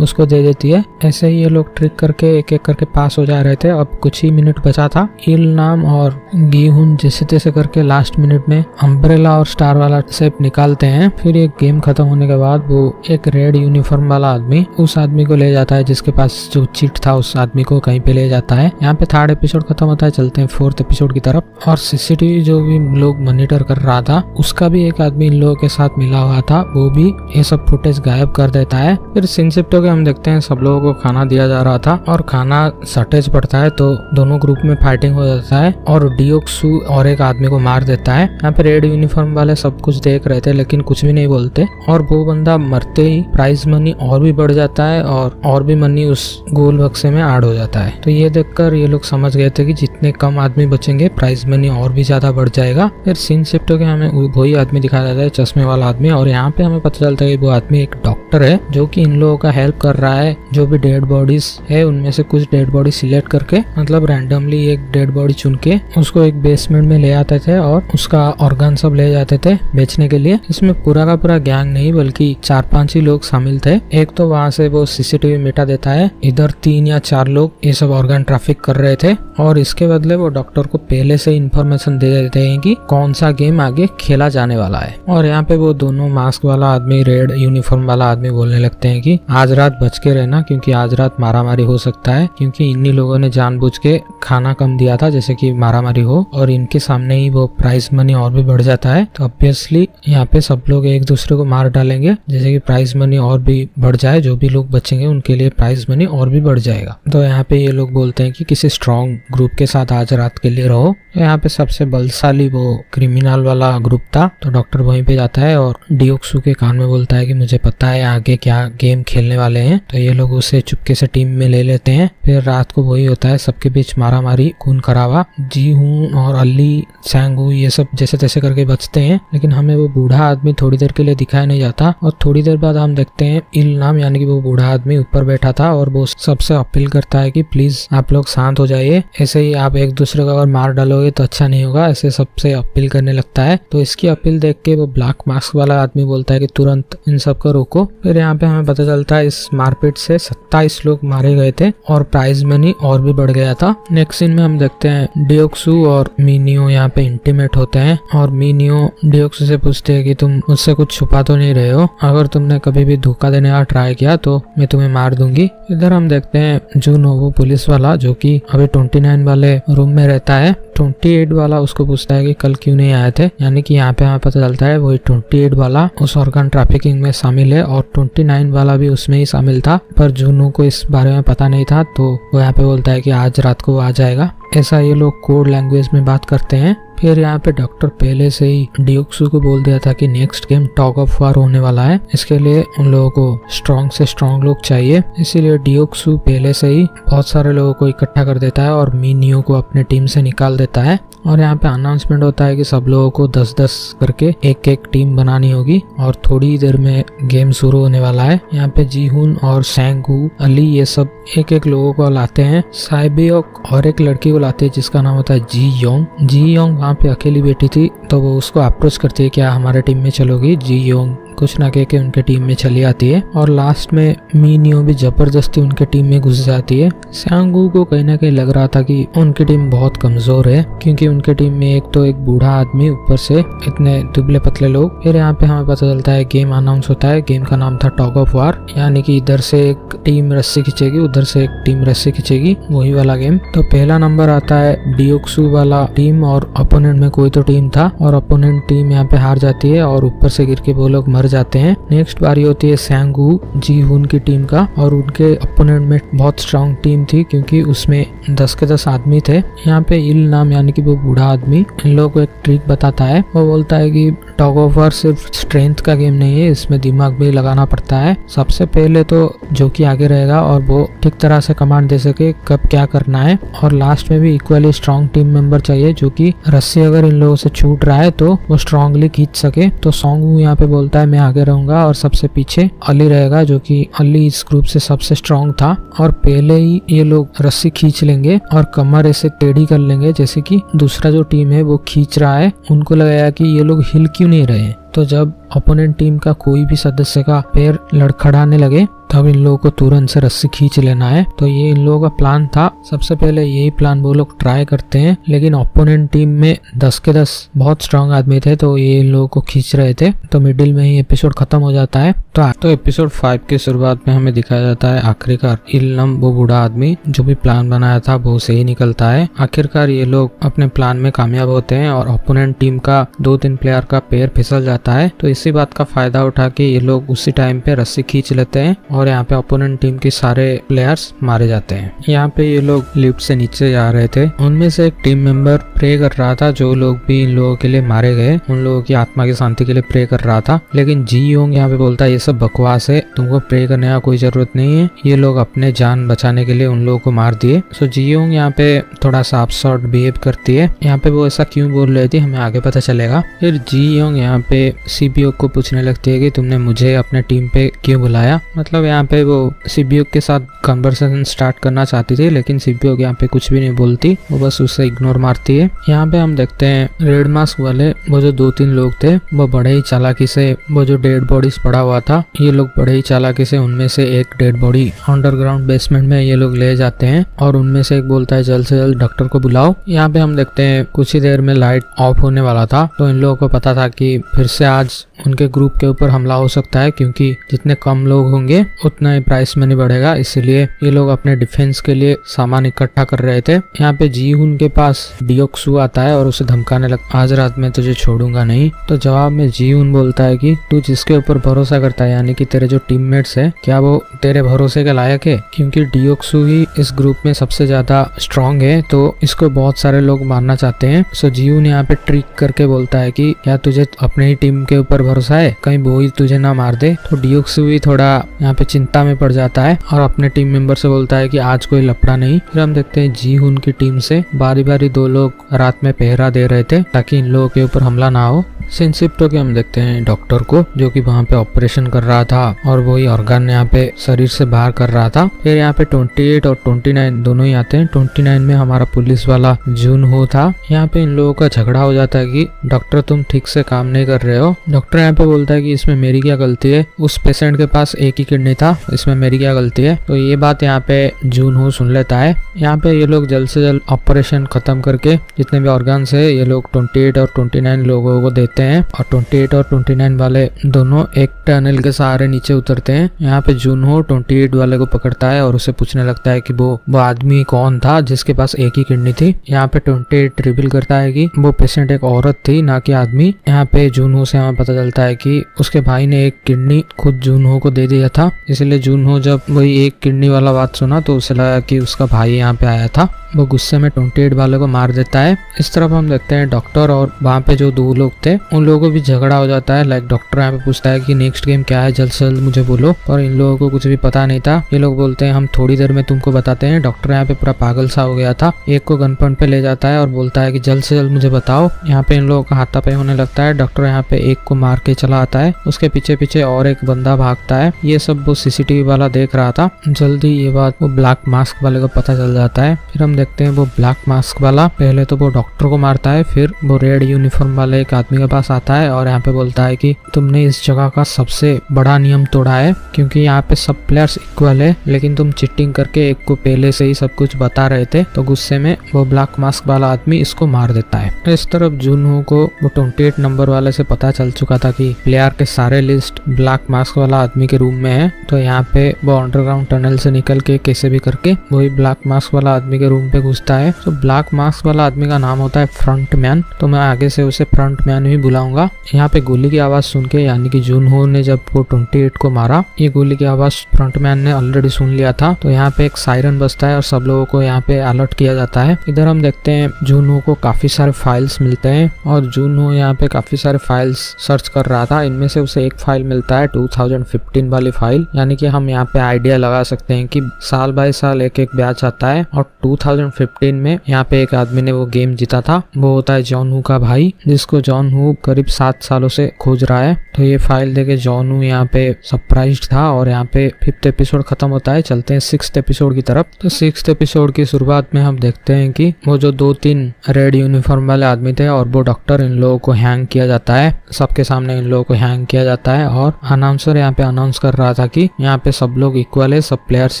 उसको दे देती है। ऐसे ही ये लोग ट्रिक करके एक एक करके पास हो जा रहे थे। अब कुछ ही मिनट बचा था। इल नाम और गीहुन जैसे तैसे करके लास्ट मिनट में अम्ब्रेला और स्टार वाला शेप निकालते हैं। फिर ये गेम खत्म होने के बाद वो एक रेड यूनिफॉर्म वाला आदमी उस आदमी को ले जाता है जिसके पास जो चीट था, उस आदमी को कहीं पे ले जाता है। यहाँ पे 3rd एपिसोड खत्म होता है। चलते हैं 4th एपिसोड की तरफ। और सीसीटीवी जो भी लोग मॉनिटर कर रहा था उसका भी एक आदमी इन लोगों के साथ मिला हुआ था, वो भी ये सब फुटेज गायब कर देता है। फिर सिंसिप्टो के हम देखते हैं सब लोगों को खाना दिया जा रहा था और खाना शॉर्टेज पड़ता है तो दोनों ग्रुप में फाइटिंग हो जाता है और डियोक्सू और एक आदमी को मार देता है। यहाँ पे रेड यूनिफॉर्म वाले सब कुछ देख रहे थे लेकिन कुछ भी नहीं बोलते, और वो बंदा मरते ही प्राइज मनी और भी बढ़ जाता है और भी मनी उस गोल बक्से में ऐड हो जाता है। तो ये देखकर ये लोग समझ गए थे कि जितने कम आदमी बचेंगे प्राइज मनी और भी ज्यादा बढ़ जाएगा। फिर सिंसिप्टो के हमें वही आदमी दिखाया जाता है, चश्मे वाला आदमी, और यहाँ पे हमें पता चलता है कि वो आदमी एक डॉक्टर है जो कि इन लोगों का हेल्प कर रहा है। जो भी डेड बॉडीज है उनमें से कुछ डेड बॉडी सिलेक्ट करके, मतलब रैंडमली एक डेड बॉडी चुन के उसको एक बेसमेंट में ले आते थे और उसका ऑर्गन सब ले जाते थे बेचने के लिए। इसमें पूरा का पूरा गैंग नहीं बल्कि 4-5 ही लोग शामिल थे। एक तो वहाँ से वो सीसीटीवी मिटा देता है, इधर 3 या 4 लोग ये सब ऑर्गन ट्रैफिक कर रहे थे, और इसके बदले वो डॉक्टर को पहले से इन्फॉर्मेशन दे देते हैं कि कौन सा गेम आगे खेला जाने वाला है। और यहाँ पे वो दोनों मास्क वाला आदमी रेड यूनिफॉर्म वाला आदमी बोलने लगते हैं कि आज रात बच के रहना क्योंकि आज रात मारामारी हो सकता है, क्योंकि इन्हीं लोगों ने जानबूझ के खाना कम दिया था जैसे कि मारामारी हो, और इनके सामने ही वो प्राइज मनी और भी बढ़ जाता है। तो ऑब्वियसली यहाँ पे सब लोग एक दूसरे को मार डालेंगे जैसे कि प्राइज मनी और भी बढ़ जाए। जो भी लोग बचेंगे उनके लिए प्राइज मनी और भी बढ़ जाएगा। तो यहाँ पे ये लोग बोलते हैं कि किसी स्ट्रॉन्ग ग्रुप के साथ आज रात के लिए रहो। यहाँ पे सबसे बलशाली वो क्रिमिनल वाला ग्रुप था, तो डॉक्टर वहीं पे जाता है और डियोक्सू के कान में बोलता है कि मुझे पता है आगे क्या गेम खेलने वाले हैं। तो ये लोग उसे चुपके से टीम में ले लेते हैं। फिर रात को वही होता है, सबके बीच मारामारी खून खराबा। जी हूं और अली सैंगू ये सब जैसे तैसे करके बचते हैं, लेकिन हमें वो बूढ़ा आदमी थोड़ी देर के लिए दिखाया नहीं जाता। और थोड़ी देर बाद हम देखते हैं इल नाम यानी कि वो बूढ़ा आदमी ऊपर बैठा था और वो सबसे अपील करता है कि प्लीज आप लोग शांत हो जाइए, ऐसे ही आप एक दूसरे को अगर मार डालोगे तो अच्छा नहीं होगा, ऐसे सबसे अपील करने लगता है। तो इसकी अपील देख के वो ब्लैक मास्क वाला आदमी बोलता है कि तुरंत इन सब को रोको। फिर यहाँ पे हमें पता चलता है इस मारपीट से 27 लोग मारे गए थे और प्राइज मनी और भी बढ़ गया था। नेक्स्ट सीन में हम देखते हैं डियोक्सू और मीनियो यहाँ पे इंटीमेट होते हैं, और मीनियो डियोक्सू से पूछते हैं कि तुम मुझसे कुछ छुपा तो नहीं रहे हो, अगर तुमने कभी भी धोखा देने का ट्राई किया तो मैं तुम्हें मार दूंगी। इधर हम देखते हैं जुनोवो पुलिस वाला जो कि अभी 29 वाले रूम में रहता है। 28 वाला उसको पूछता है कि कल क्यों नहीं आए थे, यानी कि यहाँ पे हमें पता चलता है वही 28 वाला उस ऑर्गन ट्रैफिकिंग में शामिल है और 29 वाला भी उसमें ही शामिल था, पर जुनू को इस बारे में पता नहीं था। तो वो यहाँ पे बोलता है कि आज रात को आ जाएगा। ऐसा ये लोग कोड लैंग्वेज में बात करते हैं। फिर यहाँ पे डॉक्टर पहले से ही डियोक्सू को बोल दिया था कि नेक्स्ट गेम टॉग ऑफ वार होने वाला है, इसके लिए उन लोगों को स्ट्रॉन्ग से स्ट्रॉन्ग लोग चाहिए। इसीलिए डियोक्सू पहले से ही बहुत सारे लोगों को इकट्ठा कर देता है और मीनियो को अपने टीम से निकाल देता है। और यहाँ पे अनाउंसमेंट होता है कि सब लोगों को 10-10 करके एक टीम बनानी होगी और थोड़ी देर में गेम शुरू होने वाला है। यहाँ पे जीहुन और सैंगू, अली ये सब एक लोगों को लाते हैं। साइबियोक और एक लड़की को लाते हैं जिसका नाम होता है जी योंग। जी योंग वहाँ पे अकेली बैठी थी तो वो उसको अप्रोच करती है क्या हमारे टीम में चलोगी। जी योंग कुछ ना कह के उनके टीम में चली आती है और लास्ट में मीनियो भी जबरदस्ती उनके टीम में घुस जाती है। सांगू को कहीं ना कहीं लग रहा था कि उनकी टीम बहुत कमजोर है, क्योंकि उनके टीम में एक तो एक बूढ़ा आदमी, ऊपर से इतने दुबले पतले लोग। फिर यहाँ पे हमें पता चलता है गेम अनाउंस होता है। गेम का नाम था टॉग ऑफ वार, यानी कि इधर से एक टीम रस्सी खींचेगी, उधर से एक टीम रस्सी खींचेगी, वही वाला गेम। तो पहला नंबर आता है डियोक्सू वाला टीम और अपोनेंट में कोई तो टीम था और अपोनेंट टीम यहाँ पे हार जाती है और ऊपर से गिर के वो लोग मर जाते हैं। नेक्स्ट बारी होती है सांगू जी हुन की टीम का और उनके अपोनेंट में बहुत स्ट्रांग टीम थी, क्योंकि उसमें 10 के 10 आदमी थे। यहाँ पे इल नाम यानी कि वो बूढ़ा आदमी इन लोगों को एक ट्रिक बताता है। वो बोलता है कि टॉग ऑफ वार सिर्फ स्ट्रेंथ का गेम नहीं है, इसमें दिमाग भी लगाना पड़ता है। सबसे पहले तो जो कि आगे रहेगा और वो ठीक तरह से कमांड दे सके कब क्या करना है, और लास्ट में भी इक्वली स्ट्रांग टीम मेंबर चाहिए जो कि रस्सी अगर इन लोगों से छूट रहा है तो वो स्ट्रांगली खींच सके। तो सांगू यहाँ पे बोलता है मैं आगे रहूंगा और सबसे पीछे अली रहेगा, जो कि अली इस ग्रुप से सबसे स्ट्रांग था। और पहले ही ये लोग रस्सी खींच लेंगे और कमर ऐसे टेढ़ी कर लेंगे, जैसे कि दूसरा जो टीम है वो खींच रहा है। उनको लगेगा कि ये लोग हिल क्यों नहीं रहे। तो जब अपोनेंट टीम का कोई भी सदस्य का पैर लड़खड़ाने लगे तब इन लोगों को तुरंत से रस्सी खींच लेना है। तो ये इन लोगों का प्लान था। सबसे पहले यही प्लान वो लोग ट्राई करते हैं, लेकिन ओपोनेंट टीम में 10 के 10 बहुत स्ट्रांग आदमी थे, तो ये इन लोगों को खींच रहे थे। तो मिडिल में ही एपिसोड खत्म हो जाता है। तो एपिसोड 5 की शुरुआत में हमें दिखाया जाता है आखिरकार इलनम वो बूढ़ा आदमी जो भी प्लान बनाया था वो सही निकलता है। आखिरकार ये लोग अपने प्लान में कामयाब होते हैं और ओपोनेंट टीम का 2-3 प्लेयर का पैर फिसल जाता है। तो इसी बात का फायदा उठा के ये लोग उसी टाइम पे रस्सी खींच लेते हैं और यहाँ पे ओपोनेंट टीम के सारे प्लेयर्स मारे जाते हैं। यहाँ पे ये लोग लिफ्ट से नीचे जा रहे थे। उनमें से एक टीम मेंबर प्रे कर रहा था, जो लोग भी इन लोगों के लिए मारे गए उन लोगों की आत्मा की शांति के लिए प्रे कर रहा था। लेकिन जी योंग यहाँ पे बोलता है ये सब बकवास है, तुमको प्रे करने का कोई जरूरत नहीं है, ये लोग अपने जान बचाने के लिए उन लोगों को मार दिए। सो जी योंग यहाँ पे थोड़ा सा अपसॉर्ट बिहेव करती है। यहाँ पे वो ऐसा क्यों बोल रही थी हमें आगे पता चलेगा। फिर जी योंग यहाँ पे सीबीओ को पूछने लगती है कि तुमने मुझे अपने टीम पे क्यों बुलाया। मतलब यहाँ पे वो सीबीओ के साथ कन्वर्सेशन स्टार्ट करना चाहती थी, लेकिन सीबीओ यहाँ पे कुछ भी नहीं बोलती, वो बस उसे इग्नोर मारती है। यहाँ पे हम देखते हैं रेड मास्क वाले वो जो 2-3 लोग थे वो बड़े ही चालाकी से वो जो डेड बॉडीज पड़ा हुआ था, ये लोग बड़े ही चालाकी से उनमें से एक डेड बॉडी अंडरग्राउंड बेसमेंट में ये लोग ले जाते हैं और उनमें से एक बोलता है जल्द से जल्द डॉक्टर को बुलाओ। यहाँ पे हम देखते हैं कुछ ही देर में लाइट ऑफ होने वाला था, तो इन लोगों को पता था कि फिर से आज उनके ग्रुप के ऊपर हमला हो सकता है, क्योंकि जितने कम लोग होंगे उतना ही प्राइस मनी बढ़ेगा, इसलिए ये लोग अपने डिफेंस के लिए सामान इकट्ठा कर रहे थे। यहाँ पे जी हुन के पास डियोक्सू आता है और उसे धमकाने लगता, आज रात में तुझे छोड़ूंगा नहीं। तो जवाब में जी हुन बोलता है कि तू जिसके ऊपर भरोसा करता है, यानी कि तेरे जो टीममेट्स है, क्या वो तेरे भरोसे के लायक है? क्योंकि डियोक्सू ही इस ग्रुप में सबसे ज्यादा स्ट्रॉन्ग है, तो इसको बहुत सारे लोग मारना चाहते हैं। सो जी हुन यहाँ पे ट्रिक करके बोलता है कि क्या तुझे अपने ही टीम के ऊपर भरोसा है, कहीं वो ही तुझे ना मार दे। तो डियोक्सू भी थोड़ा यहाँ पे चिंता में पड़ जाता है और अपने टीम मेंबर से बोलता है कि आज कोई लफड़ा नहीं। फिर हम देखते हैं जी हुन की टीम से बारी बारी 2 लोग रात में पहरा दे रहे थे ताकि इन लोगों के ऊपर हमला ना हो। सिंसिप्टो के हम देखते हैं डॉक्टर को जो कि वहाँ पे ऑपरेशन कर रहा था और वही ऑर्गन यहाँ पे शरीर से बाहर कर रहा था। फिर यहाँ पे 28 और 29 दोनों ही आते हैं। 29 में हमारा पुलिस वाला जून हो था। यहाँ पे इन लोगों का झगड़ा हो जाता है कि डॉक्टर तुम ठीक से काम नहीं कर रहे हो। डॉक्टर यहाँ पे बोलता है कि इसमें मेरी क्या गलती है, उस पेशेंट के पास एक ही किडनी था, इसमें मेरी क्या गलती है। तो ये बात यहाँ पे जून हो सुन लेता है। यहाँ पे ये लोग जल्द से जल्द ऑपरेशन खत्म करके जितने भी ऑर्गन्स है ये लोग 28 और 29 लोगों को देते हैं और 28 और 29 वाले दोनों एक टनल के सहारे नीचे उतरते हैं। यहाँ पे जूनहो 28 वाले को पकड़ता है और उसे पूछने लगता है कि वो आदमी कौन था जिसके पास एक ही किडनी थी। यहाँ पे 28 रिवील करता है कि वो पेशेंट एक औरत थी, ना कि आदमी। यहाँ पे जूनहो से हमें पता चलता है कि उसके भाई ने एक किडनी खुद जूनहो को दे दिया था, इसलिए जूनहो जब वही एक किडनी वाला बात सुना तो उसे लगा कि उसका भाई यहाँ पे आया था। वो गुस्से में 28 वाले को मार देता है। इस तरफ हम देखते हैं डॉक्टर और वहाँ पे जो 2 लोग थे उन लोगों को भी झगड़ा हो जाता है। लाइक डॉक्टर यहाँ पे पूछता है कि नेक्स्ट गेम क्या है, जल्द से जल्द मुझे बोलो, और इन लोगों को कुछ भी पता नहीं था। ये लोग बोलते हैं हम थोड़ी देर में तुमको बताते हैं। डॉक्टर यहाँ पे पूरा पागल सा हो गया था, एक को गन पॉइंट पे ले जाता है और बोलता है कि जल्द से जल्द मुझे बताओ। यहाँ पे इन लोगों का हाथापाई होने लगता है। डॉक्टर यहाँ पे एक को मार के चला आता है, उसके पीछे पीछे और एक बंदा भागता है। ये सब वो सीसीटीवी वाला देख रहा था। जल्दी ये बात वो ब्लैक मास्क वाले को पता चल जाता है। फिर हम देखते हैं वो ब्लैक मास्क वाला पहले तो वो डॉक्टर को मारता है, फिर वो रेड यूनिफॉर्म वाले एक आदमी के पास आता है और यहाँ पे बोलता है कि तुमने इस जगह का सबसे बड़ा नियम तोड़ा है, क्योंकि यहाँ पे सब प्लेयर्स इक्वल है, लेकिन तुम चीटिंग करके एक को पहले से ही सब कुछ बता रहे थे। तो गुस्से में वो ब्लैक मास्क वाला आदमी इसको मार देता है। इस तरफ जुनहो को वो 28 नंबर वाले से पता चल चुका था कि प्लेयर के सारे लिस्ट ब्लैक मास्क वाला आदमी के रूम में है। तो यहाँ पे वो अंडरग्राउंड टनल से निकल के कैसे भी करके वही ब्लैक मास्क वाला आदमी के रूम पे घुसता है। तो ब्लैक मास्क वाला आदमी का नाम होता है फ्रंट मैन, तो मैं आगे से उसे फ्रंट मैन ही बुलाऊंगा। यहाँ पे गोली की आवाज सुन के, यानी कि जुनहो ने जब वो 28 को मारा, ये गोली की आवाज फ्रंट मैन ने ऑलरेडी सुन लिया था। तो यहाँ पे एक सायरन बजता है और सब लोगों को यहाँ पे अलर्ट किया जाता है। इधर हम देखते हैं जुनहो को काफी सारे फाइल्स मिलते हैं और जुनहो यहाँ पे काफी सारे फाइल्स सर्च कर रहा था। इनमें से उसे एक फाइल मिलता है 2015 वाली फाइल, यानी कि हम यहाँ पे आइडिया लगा सकते हैं कि साल बाय साल एक एक बैच आता है और 2015 में यहाँ पे एक आदमी ने वो गेम जीता था। वो होता है जॉन हू का भाई, जिसको जॉन हू करीब 7 सालों से खोज रहा है। तो ये फाइल देके जॉन हू यहाँ पे सरप्राइज्ड था और यहाँ पे 5th एपिसोड खत्म होता है। चलते हैं 6th एपिसोड की तरफ। तो 6th एपिसोड की शुरुआत में हम देखते हैं कि वो जो 2-3 रेड यूनिफॉर्म वाले आदमी थे और वो डॉक्टर, इन लोगों को हैंग किया जाता है। सबके सामने इन लोगों को हैंग किया जाता है और अनाउंसर यहाँ पे अनाउंस कर रहा था कि यहाँ पे सब लोग इक्वल है, सब प्लेयर्स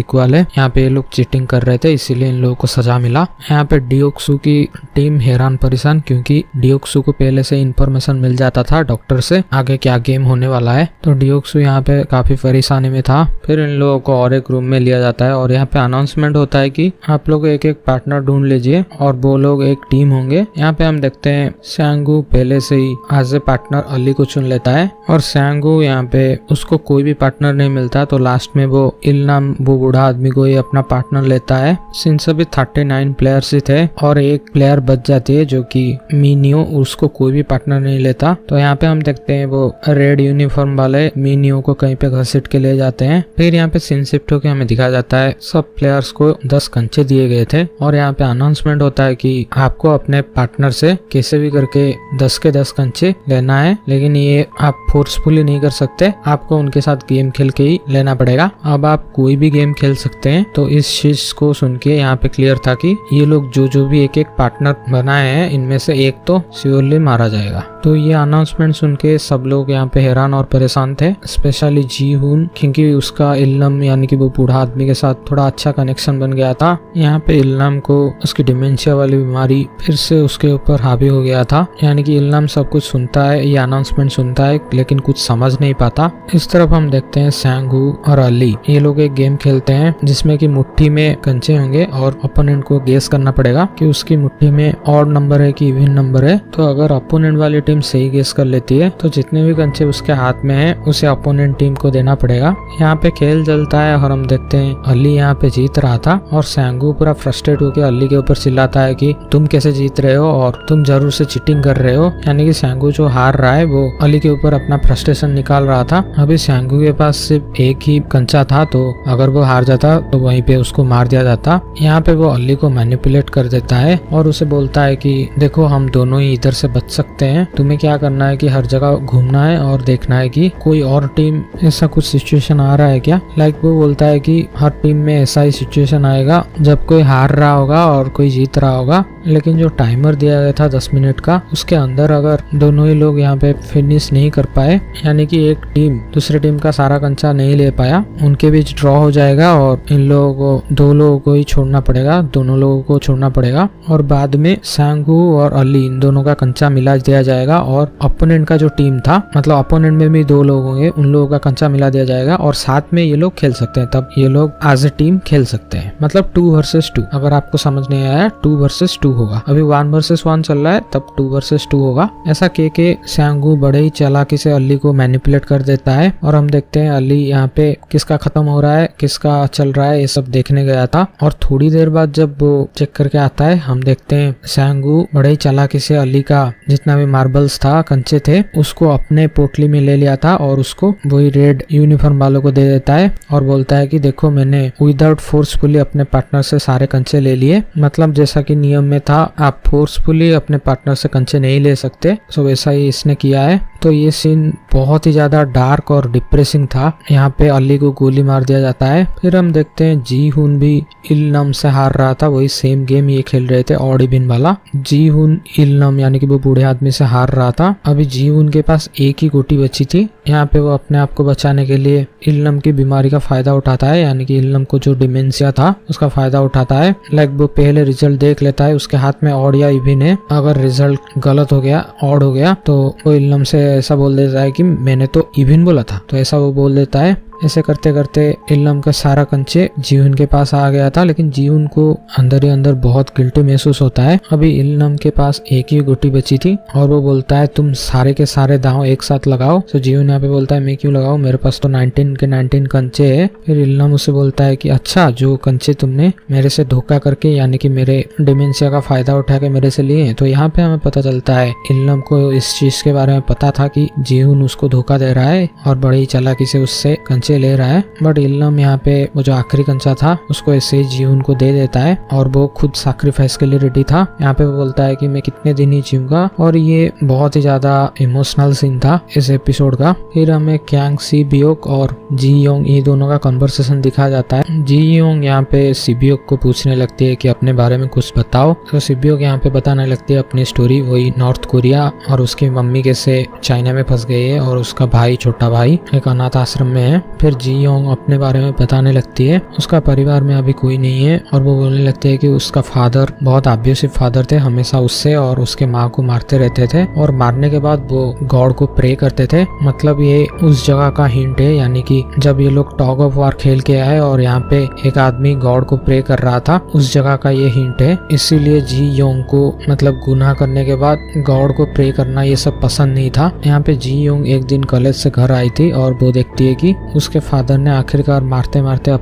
इक्वल है। यहाँ पे ये लोग चीटिंग कर रहे थे, इसीलिए इन लोगों को सजा मिला। यहाँ पे डियोक्सू की टीम हैरान परेशान, क्योंकि डियोक्सू को पहले से इंफॉर्मेशन मिल जाता था डॉक्टर से आगे क्या गेम होने वाला है। तो डियोक्सू यहाँ पे काफी परेशानी में था। फिर इन लोगों को और एक रूम में लिया जाता है और यहाँ पे अनाउंसमेंट होता है कि आप लोग एक एक पार्टनर ढूंढ लीजिए और वो लोग एक टीम होंगे। यहाँ पे हम देखते हैं सैंगू पहले से ही एज ए पार्टनर अली को चुन लेता है और सैंगू यहाँ पे उसको कोई भी पार्टनर नहीं मिलता, तो लास्ट में वो इलनाम, वो बूढ़ा आदमी को ही अपना पार्टनर लेता है। सिंस अभी 39 प्लेयर्स ही थे और एक प्लेयर बच जाती है जो कि मीनियो, उसको कोई भी पार्टनर नहीं लेता। तो यहाँ पे हम देखते हैं वो रेड यूनिफॉर्म वाले मीनियो को कहीं पे घसीट के ले जाते हैं। फिर यहाँ पे सीन शिफ्ट होकर हमें दिखाया जाता है सब प्लेयर्स को 10 कंचे दिए गए थे और यहाँ पे अनाउंसमेंट होता है कि आपको अपने पार्टनर से कैसे भी करके 10 के 10 कंचे लेना है, लेकिन ये आप फोर्सफुली नहीं कर सकते, आपको उनके साथ गेम खेल के ही लेना पड़ेगा। अब आप कोई भी गेम खेल सकते हैं। तो इस चीज को सुन के यहाँ पे क्लियर था कि ये लोग जो भी एक एक पार्टनर बनाए हैं, इनमें से एक तो श्योरली मारा जाएगा। तो ये अनाउंसमेंट सुन के सब लोग यहाँ पे हैरान और परेशान थे, स्पेशली जी हुन, क्योंकि उसका इल्लम यानी कि वो बूढ़ा आदमी के साथ थोड़ा अच्छा कनेक्शन बन गया था। यहाँ पे इल्लम को उसकी डिमेंशिया वाली बीमारी फिर से उसके ऊपर हावी हो गया था, यानी कि इल्लम सब कुछ सुनता है, ये अनाउंसमेंट सुनता है लेकिन कुछ समझ नहीं पाता। इस तरफ हम देखते हैं सैंगू और अली, ये लोग एक गेम खेलते हैं जिसमें कि मुट्ठी में कंचे होंगे और ओपोनेंट को गेस करना पड़ेगा कि उसकी मुट्ठी में ऑड नंबर है कि इवन नंबर है। तो अगर ओपोनेंट वाली टीम सही गेस कर लेती है तो जितने भी कंचे उसके हाथ में है उसे ओपोनेंट टीम को देना पड़ेगा। यहाँ पे खेल चलता है और हम देखते हैं अली यहाँ पे जीत रहा था और सैंगू पूरा फ्रस्ट्रेट होकर अली के ऊपर चिल्लाता है कि तुम कैसे जीत रहे हो और तुम जरूर से चीटिंग कर रहे हो। यानी कि सैंगू जो हार रहा है वो अली के ऊपर अपना फ्रस्ट्रेशन निकाल रहा था। अभी सैंगू के पास सिर्फ एक ही कंचा था, तो अगर वो हार जाता तो वहीं पे उसको मार दिया जाता। यहाँ पे वो अली को मैनिपुलेट कर देता है और उसे बोलता है कि देखो हम दोनों ही इधर से बच सकते हैं, तुम्हें क्या करना है कि हर जगह घूमना है और देखना है कि कोई और टीम ऐसा कुछ सिचुएशन आ रहा है क्या। लाइक वो बोलता है कि हर टीम में ऐसा ही सिचुएशन आएगा जब कोई हार रहा होगा और कोई जीत रहा होगा, लेकिन जो टाइमर दिया गया था 10 मिनट का, उसके अंदर अगर दोनों ही लोग यहाँ पे फिनिश नहीं कर पाए, यानी कि एक टीम दूसरी टीम का सारा कंचा नहीं ले पाया, उनके बीच ड्रॉ हो जाएगा और इन लोगों को 2 लोगों को ही छोड़ना पड़ेगा, दोनों लोगों को छोड़ना पड़ेगा और बाद में सैंगू और अली इन दोनों का कंचा मिला दिया जाएगा और अपोनेंट का जो टीम था, मतलब अपोनेंट में भी 2 लोग होंगे, उन लोगों का कंचा मिला दिया जाएगा और साथ में ये लोग खेल सकते हैं। तब ये लोग एज ए टीम खेल सकते हैं, मतलब 2 वर्सेस 2। अगर आपको समझ नहीं आया 2 वर्सेस 2 होगा, अभी 1 वर्सेस 1 चल रहा है, तब 2 वर्सेस 2 होगा। ऐसा के सैंगू बड़े ही चालाकी से अली को मैनिपुलेट कर देता है और हम देखते हैं अली यहाँ पे किसका खत्म हो रहा है किसका चल रहा है ये सब देखने गया था। और थोड़ी देर बाद जब वो चेक करके आता है, हम देखते हैं सैंगू बड़े ही चालाकी से अली का जितना भी मार्बल्स था, कंचे थे, उसको अपने पोटली में ले लिया था और उसको वही रेड यूनिफॉर्म वालों को दे देता है और बोलता है कि देखो मैंने विदाउट फोर्सफुली अपने पार्टनर से सारे कंचे ले लिए, मतलब जैसा कि नियम में था आप फोर्सफुली अपने पार्टनर से कंचे नहीं ले सकते, सो वैसा ही इसने किया है। तो ये सीन बहुत ही ज्यादा डार्क और डिप्रेसिंग था। यहाँ पे अली को गोली मार दिया जाता है। फिर हम देखते हैं जी हुन भी इल्लम से हार रहा था वही सेम गेम ये खेल रहे थे, ऑड इवन वाला। जी हुन इलनम यानी कि वो बूढ़े आदमी से हार रहा था। अभी जी हुन के पास एक ही गोटी बची थी। यहाँ पे वो अपने आप को बचाने के लिए इलनम की बीमारी का फायदा उठाता है, यानी कि इलनम को जो डिमेंशिया था उसका फायदा उठाता है। लाइक वो पहले रिजल्ट देख लेता है, उसके हाथ में ऑड या इवन है। अगर रिजल्ट गलत हो गया, ऑड हो गया, तो वो इलनम से ऐसा बोल देता है कि मैंने तो इवन बोला था, तो ऐसा वो बोल देता है। ऐसे करते करते इलनम का सारा कंचे जीहुन के पास आ गया था, लेकिन जीहुन को अंदर ही अंदर बहुत गिल्टी महसूस होता है। अभी इलनम के पास एक ही गुटी बची थी और वो बोलता है तुम सारे के सारे दांव एक साथ लगाओ। तो जीहुन यहाँ पे बोलता है मैं क्यों लगाऊं, मेरे पास तो 19 के 19 कंचे है। फिर इलनम उससे बोलता है कि अच्छा, जो कंचे तुमने मेरे से धोखा करके यानी कि मेरे डिमेंशिया का फायदा उठा के मेरे से लिए। तो यहाँ पे हमें पता चलता है इलनम को इस चीज के बारे में पता था कि जीहुन उसको धोखा दे रहा है और बड़ी चालाकी से उससे कंचे ले रहा है। बट इलनम यहाँ पे वो जो आखिरी कंचा था उसको ऐसे ही जीहुन को दे देता है और वो खुद सैक्रिफाइस के लिए रेडी था। यहाँ पे वो बोलता है कि मैं कितने दिन ही जीऊंगा, और ये बहुत ही ज्यादा इमोशनल सीन था इस एपिसोड का। फिर हमें क्यांग सी बियोक और जी योंग ये दोनों का कन्वर्सेशन दिखा जाता है। जी योंग यहाँ पे सिबियोक को पूछने लगती है कि अपने बारे में कुछ बताओ। तो सिबियोक यहाँ पे बताने लगती है अपनी स्टोरी, वही नॉर्थ कोरिया और उसकी मम्मी कैसे चाइना में फंस गई है और उसका भाई, छोटा भाई एक अनाथ आश्रम में है। फिर जी योंग अपने बारे में बताने लगती है, उसका परिवार में अभी कोई नहीं है, और वो बोलने लगती है कि उसका फादर बहुत अब्यूसिव फादर थे, हमेशा उससे और उसके माँ को मारते रहते थे, और मारने के बाद वो गॉड को प्रे करते थे। मतलब ये उस जगह का हिंट है, यानी कि जब ये लोग टॉग ऑफ वार खेल के आए और यहाँ पे एक आदमी गॉड को प्रे कर रहा था, उस जगह का ये हिंट है। इसीलिए जी योंग को मतलब गुनाह करने के बाद गॉड को प्रे करना ये सब पसंद नहीं था। यहाँ पे जी योंग एक दिन कॉलेज से घर आई थी और वो देखती है कि उसके फादर ने आखिरकार मारते मारते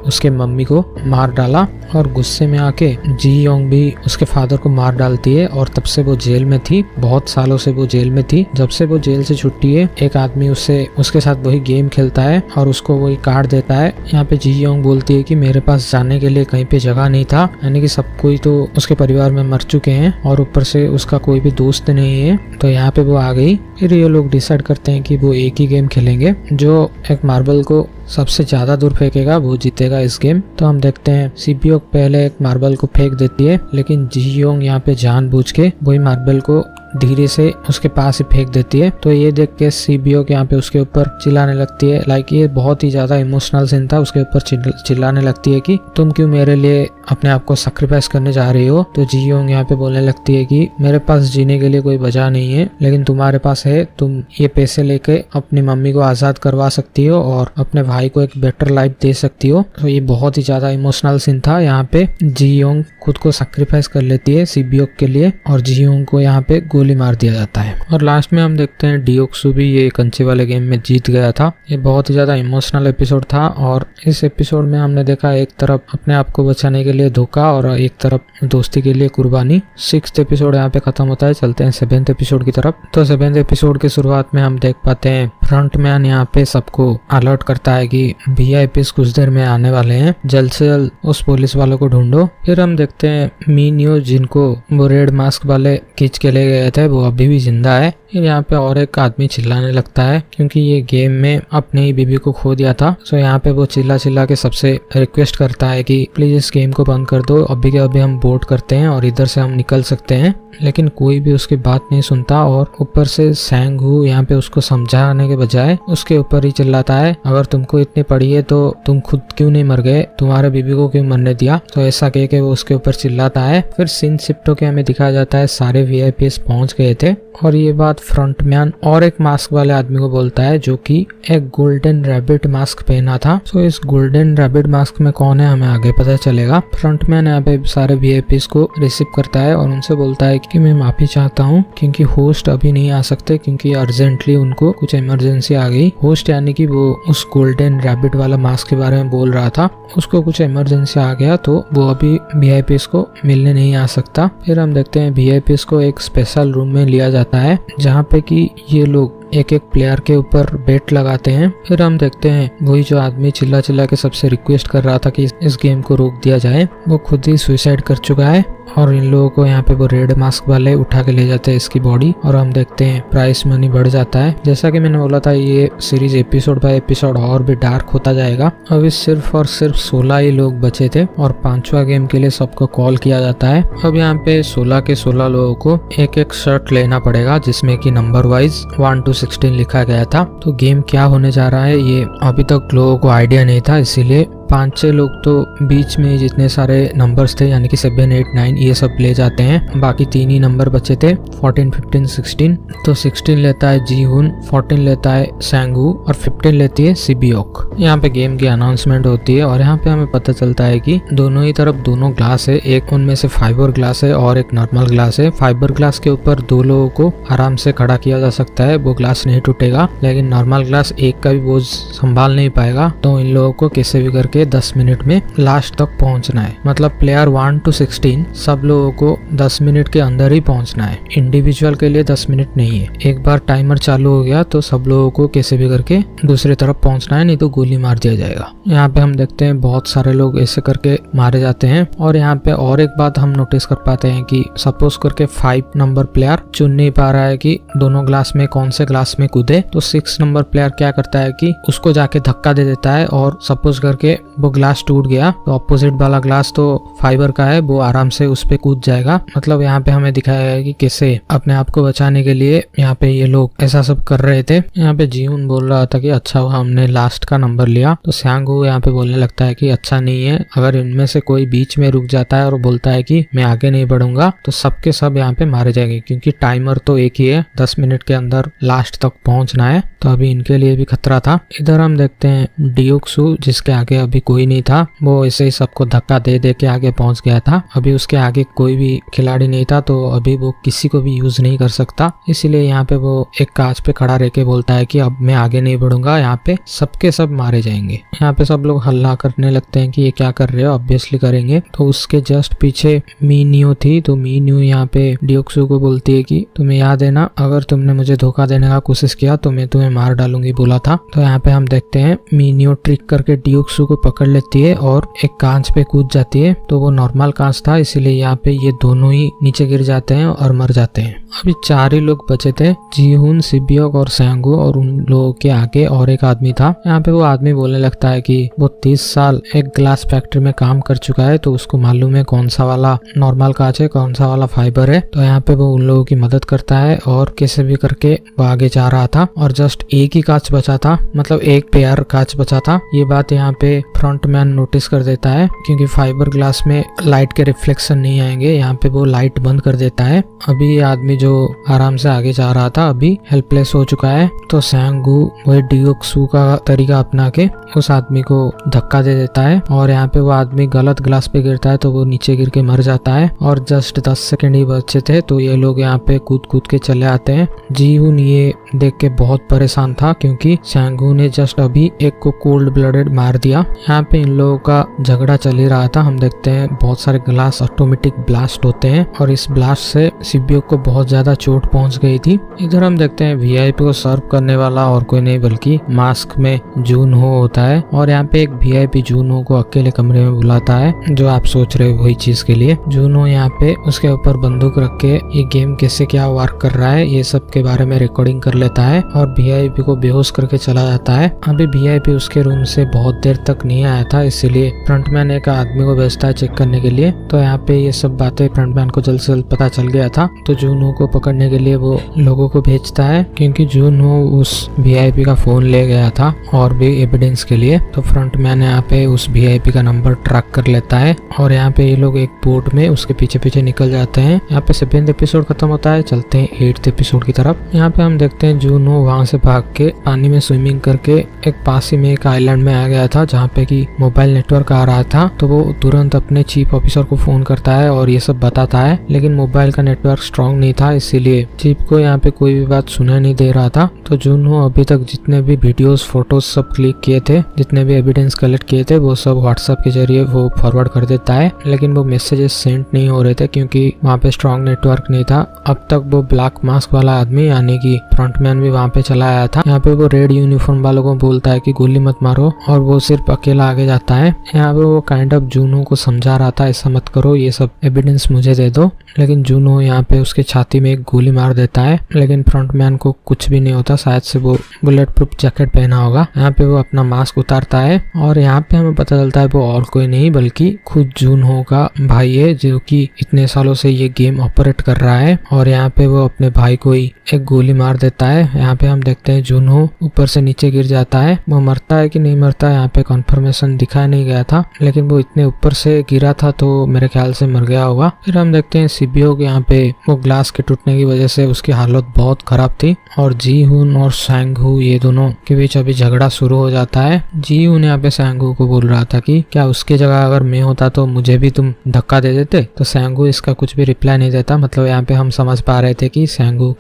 उसके मम्मी को मार डाला, और गुस्से में आके जी योंग भी उसके फादर को मार डालती है। और तब से वो जेल में थी, बहुत सालों से वो जेल में थी। जब से वो जेल से छुट्टी है, एक आदमी उसके साथ वही गेम खेलता है और उसको वही काट देता है। यहाँ पे जी योंग बोलती है कि मेरे पास जाने के लिए कहीं पे जगह नहीं था, यानी कि सब कोई तो उसके परिवार में मर चुके हैं और ऊपर से उसका कोई भी दोस्त नहीं है। तो यहाँ पे वो आ गई। फिर ये लोग डिसाइड करते हैं कि वो एक ही गेम खेलेंगे, जो एक मार्बल को सबसे ज्यादा दूर फेंकेगा वो जीतेगा इस गेम। तो हम देखते हैं सिबियोक पहले एक मार्बल को फेंक देती है, लेकिन जी योंग यहाँ पे जानबूझ के वही मार्बल को धीरे से उसके पास ही फेंक देती है। तो ये देख के सिबियोक यहाँ पे उसके ऊपर चिल्लाने लगती है। लाइक ये बहुत ही ज्यादा इमोशनल सीन था, उसके ऊपर चिल्लाने लगती है कि तुम क्यों मेरे लिए अपने आप को सैक्रिफाइस करने जा रही हो। तो जी योंग यहाँ पे बोलने लगती है कि मेरे पास जीने के लिए कोई वजह नहीं है, लेकिन तुम्हारे पास है, तुम ये पैसे लेके अपनी मम्मी को आजाद करवा सकती हो और अपने भाई को एक बेटर लाइफ दे सकती हो। तो ये बहुत ही ज्यादा इमोशनल सीन था। यहाँ पे जी योंग खुद को सैक्रिफाइस कर लेती है सिबियोक के लिए, और जी योंग को यहाँ पे गोली मार दिया जाता है। और लास्ट में हम देखते हैं डियोक्सु भी ये कंचे वाले गेम में जीत गया था। ये बहुत ही ज्यादा इमोशनल एपिसोड था, और इस एपिसोड में हमने देखा एक तरफ अपने आप को बचाने के लिए धोखा और एक तरफ दोस्ती के लिए कुर्बानी। 6th एपिसोड यहाँ पे खत्म होता है। चलते हैं 7th एपिसोड की तरफ। तो 7th एपिसोड की शुरुआत में हम देख पाते हैं फ्रंटमैन यहाँ पे सबको अलर्ट करता है कि VIPs कुछ देर में आने वाले हैं, जल्द से जल्द उस पुलिस वालों को ढूंढो। फिर हम देखते हैं मीनियो, जिनको वो रेड मास्क वाले खींच के ले गए थे, वो अभी भी जिंदा है। फिर यहाँ पे और एक आदमी चिल्लाने लगता है क्योंकि ये गेम में अपने ही बीबी को खो दिया था। सो यहाँ पे वो चिल्ला के सबसे रिक्वेस्ट करता है कि प्लीज इस गेम को बंद कर दो, अभी के अभी हम बोट करते हैं और इधर से हम निकल सकते हैं। लेकिन कोई भी उसकी बात नहीं सुनता, और ऊपर से सैंग हू यहाँ पे उसको समझाने के बजाय उसके ऊपर ही चिल्लाता है, अगर तुमको इतनी पड़ी है तो तुम खुद क्यों नहीं मर गए, तुम्हारे बीबी को क्यों मरने दिया। तो ऐसा कह के वो उसके ऊपर चिल्लाता है। फिर सीन शिफ्ट होके हमें दिखाया जाता है सारे VIPs पहुंच गए थे, और ये बात फ्रंटमैन और एक मास्क वाले आदमी को बोलता है जो कि एक गोल्डन रैबिट मास्क पहना था। सो इस गोल्डन रैबिट मास्क में कौन है हमें आगे पता चलेगा। फ्रंटमैन यहाँ पे सारे VIPs को रिसीव करता है और उनसे बोलता है कि मैं माफी चाहता हूँ क्योंकि होस्ट अभी नहीं आ सकते, क्योंकि अर्जेंटली उनको कुछ इमरजेंसी आ गई। होस्ट यानी कि वो उस गोल्डन रैबिट वाला मास्क के बारे में बोल रहा था, उसको कुछ इमरजेंसी आ गया तो वो अभी VIPs को मिलने नहीं आ सकता। फिर हम देखते हैं VIPs को एक स्पेशल रूम में लिया जाता है जहाँ पे कि ये लोग एक एक प्लेयर के ऊपर बेट लगाते हैं। फिर हम देखते हैं वही जो आदमी चिल्ला चिल्ला के सबसे रिक्वेस्ट कर रहा था कि इस गेम को रोक दिया जाए, वो खुद ही सुसाइड कर चुका है और इन लोगों को यहाँ पे वो रेड मास्क वाले उठा के ले जाते हैं इसकी बॉडी और हम देखते हैं प्राइस मनी बढ़ जाता है। जैसा कि मैंने बोला था ये सीरीज एपिसोड बाय एपिसोड और भी डार्क होता जाएगा। अभी सिर्फ और सिर्फ 16 ही लोग बचे थे और 5वां गेम के लिए सबको कॉल किया जाता है। अब यहाँ पे 16 के 16 लोगों को एक एक शर्ट लेना पड़ेगा जिसमें कि नंबर वाइज 1 to 16 लिखा गया था। तो गेम क्या होने जा रहा है ये अभी तक लोगों को आइडिया नहीं था, इसीलिए 5-6 लोग तो बीच में जितने सारे नंबर्स थे यानी कि 7, 8, 9 ये सब ले जाते हैं। बाकी 3 ही नंबर बचे थे 14, 15, 16। तो 16 लेता है जीहुन, 14 लेता है सैंगू और 15 लेती है सिबियोक। यहाँ पे गेम की अनाउंसमेंट होती है और यहाँ पे हमें पता चलता है कि दोनों ही तरफ दोनों ग्लास है, एक उनमें से फाइबर ग्लास है और एक नॉर्मल ग्लास है। फाइबर ग्लास के ऊपर 2 लोगों को आराम से खड़ा किया जा सकता है, वो ग्लास नहीं टूटेगा, लेकिन नॉर्मल ग्लास एक का भी बोझ संभाल नहीं पाएगा। तो इन लोगों को कैसे भी करके 10 मिनट में लास्ट तक पहुंचना है। मतलब प्लेयर 1 to 16 सब लोगों को 10 मिनट के अंदर ही पहुंचना है, इंडिविजुअल के लिए 10 मिनट नहीं है। एक बार टाइमर चालू हो गया तो सब लोगों को कैसे भी करके दूसरी तरफ पहुंचना है, नहीं तो गोली मार दिया जाएगा। यहाँ पे हम देखते हैं बहुत सारे लोग ऐसे करके मारे जाते हैं। और यहाँ पे और एक बात हम नोटिस कर पाते हैं कि सपोज करके 5 नंबर प्लेयर चुन नहीं पा रहा है कि दोनों ग्लास में कौन से ग्लास में कूदे, तो 6 नंबर प्लेयर क्या करता है कि उसको जाके धक्का दे देता है और सपोज करके वो ग्लास टूट गया तो अपोजिट वाला ग्लास तो फाइबर का है, वो आराम से उस पे कूद जाएगा। मतलब यहाँ पे हमें दिखाया गया है कि कैसे अपने आप को बचाने के लिए यहाँ पे ये लोग ऐसा सब कर रहे थे। यहाँ पे जीवन बोल रहा था कि अच्छा हुआ हमने लास्ट का नंबर लिया, तो सैंगू यहाँ पे बोलने लगता है कि अच्छा नहीं है, अगर इनमें से कोई बीच में रुक जाता है और बोलता है कि मैं आगे नहीं बढ़ूंगा तो सबके सब यहाँ पे मारे जाएंगे, क्योंकि टाइमर तो एक ही है, 10 मिनट के अंदर लास्ट तक पहुंचना है। तो अभी इनके लिए भी खतरा था। इधर हम देखते हैं डियोक्सू जिसके आगे अभी कोई नहीं था, वो ऐसे ही सबको धक्का दे दे के आगे पहुंच गया था। अभी उसके आगे कोई भी खिलाड़ी नहीं था तो अभी वो किसी को भी यूज नहीं कर सकता, इसीलिए यहाँ पे वो एक कांच पे खड़ा रह के बोलता है कि अब मैं आगे नहीं बढ़ूंगा, यहाँ पे सबके सब मारे जाएंगे। यहाँ पे सब लोग हल्ला करने लगते हैं कि ये क्या कर रहे हो, ऑब्वियसली करेंगे। तो उसके जस्ट पीछे मीन्यू थी, तो मीन्यू यहाँ पे डियोक्सू को बोलती है कि तुम्हें याद है ना, अगर तुमने मुझे धोखा देने का कोशिश किया तो मैं तुम्हें मार डालूंगी बोला था। तो यहाँ पे हम देखते हैं मीन्यू ट्रिक करके डियोक्सू को पकड़ लेती है और एक कांच पे कूद जाती है। तो वो नॉर्मल कांच था, इसीलिए यहाँ पे ये दोनों ही नीचे गिर जाते हैं और मर जाते हैं। अभी 4 ही लोग बचे थे, जीहुन, सिबियोक और सैंगू, और उन लोगों के आगे और एक आदमी था। यहाँ पे वो आदमी बोलने लगता है कि वो 30 साल एक ग्लास फैक्ट्री में काम कर चुका है, तो उसको मालूम है कौन सा वाला नॉर्मल कांच है, कौन सा वाला फाइबर है। तो यहाँ पे वो उन लोगों की मदद करता है और कैसे भी करके वो आगे जा रहा था और जस्ट एक ही कांच बचा था, मतलब एक पेयर कांच बचा था। ये बात यहाँ पे फ्रंटमैन नोटिस कर देता है, क्योंकि फाइबर ग्लास में लाइट के रिफ्लेक्शन नहीं आएंगे, यहाँ पे वो लाइट बंद कर देता है। अभी ये आदमी जो आराम से आगे जा रहा था अभी हेल्पलेस हो चुका है। तो सैंगू वही डियोक्सू का तरीका अपना के उस आदमी को धक्का दे देता है और यहाँ पे वो आदमी गलत ग्लास पे गिरता है तो वो नीचे गिर के मर जाता है। और जस्ट 10 सेकंड ही बचे थे तो ये लोग यहाँ पे कूद कूद के चले आते हैं। जीहुन ये देख के बहुत परेशान था, क्योंकि सैंगू ने जस्ट अभी एक को कोल्ड ब्लडेड मार दिया। यहाँ पे इन लोगों का झगड़ा चल ही रहा था। हम देखते हैं बहुत सारे ग्लास ऑटोमेटिक ब्लास्ट होते हैं और इस ब्लास्ट से सिबियोक को बहुत ज्यादा चोट पहुंच गई थी। इधर हम देखते हैं वीआईपी को सर्व करने वाला और कोई नहीं बल्कि मास्क में जूनहो होता है, और यहाँ पे एक वीआईपी जूनहो को अकेले कमरे में बुलाता है, जो आप सोच रहे हो वही चीज के लिए। जूनहो यहाँ पे उसके ऊपर बंदूक रख के ये गेम कैसे क्या वर्क कर रहा है ये सब के बारे में रिकॉर्डिंग कर लेता है और वीआईपी को बेहोश करके चला जाता है। अभी वीआईपी उसके रूम से बहुत देर तक नहीं आया था, इसीलिए फ्रंटमैन एक आदमी को भेजता है चेक करने के लिए। तो यहाँ पे ये सब बातें फ्रंटमैन को जल्द से जल्द पता चल गया था, तो जूनहो को पकड़ने के लिए वो लोगों को भेजता है, क्योंकि जूनहो उस वीआईपी का फोन ले गया था और भी एविडेंस के लिए। तो फ्रंटमैन यहाँ पे उस वीआईपी का नंबर ट्रैक कर लेता है और यहाँ पे ये लोग एक बोट में उसके पीछे पीछे निकल जाते हैं। यहाँ पे 7th एपिसोड खत्म होता है, चलते हैं 8th एपिसोड की तरफ। यहाँ पे हम देखते हैं जूनहो वहाँ से भाग के पानी में स्विमिंग करके एक पास ही में एक आइलैंड में आ गया था जहाँ पे की मोबाइल नेटवर्क आ रहा था। तो वो तुरंत अपने चीफ ऑफिसर को फोन करता है और ये सब बताता है, लेकिन मोबाइल का नेटवर्क स्ट्रॉन्ग नहीं था, इसीलिए चीफ को यहाँ पे कोई भी बात सुना नहीं दे रहा था। तो जूनहो अभी तक जितने भी वीडियोस फोटोज सब क्लिक किए थे, जितने भी एविडेंस कलेक्ट किए थे, वो सब व्हाट्सएप के जरिए वो फॉरवर्ड कर देता है, लेकिन वो मैसेजेस सेंड नहीं हो रहे थे क्योंकि वहाँ पे स्ट्रॉन्ग नेटवर्क नहीं था। अब तक वो ब्लैक मास्क वाला आदमी यानी कि फ्रंट फ्रंटमैन भी वहाँ पे चला आया था। यहाँ पे वो रेड यूनिफॉर्म वालों को बोलता है कि गोली मत मारो और वो सिर्फ अकेला आगे जाता है। यहाँ पे वो काइंड ऑफ जूनो को समझा रहा था ऐसा मत करो, ये सब एविडेंस मुझे दे दो, लेकिन जूनो यहाँ पे उसके छाती में एक गोली मार देता है, लेकिन फ्रंटमैन को कुछ भी नहीं होता, शायद से वो बुलेट प्रूफ जैकेट पहना होगा। यहाँ पे वो अपना मास्क उतारता है और यहाँ पे हमें पता चलता है वो और कोई नहीं बल्कि खुद जूनो का भाई है, जो कि इतने सालों से ये गेम ऑपरेट कर रहा है। और यहाँ पे वो अपने भाई को ही एक गोली मार देता है। यहाँ पे हम देखते हैं जूनो ऊपर से नीचे गिर जाता है। वो मरता है कि नहीं मरता यहाँ पे कंफर्मेशन दिखाया नहीं गया था, लेकिन वो इतने ऊपर से गिरा था तो मेरे ख्याल से मर गया होगा। फिर हम देखते हैं सीबीओ के यहाँ पे वो ग्लास के टूटने की वजह से उसकी हालत बहुत खराब थी और जी हुन और सैंगहू ये दोनों के बीच अभी झगड़ा शुरू हो जाता है। जी हुन यहाँ पे सैंगहू को बोल रहा था कि क्या उसकी जगह अगर मैं होता तो मुझे भी तुम धक्का दे देते, तो सैंगहू इसका कुछ भी रिप्लाई नहीं देता। मतलब यहाँ पे हम समझ पा रहे थे कि सैंगहू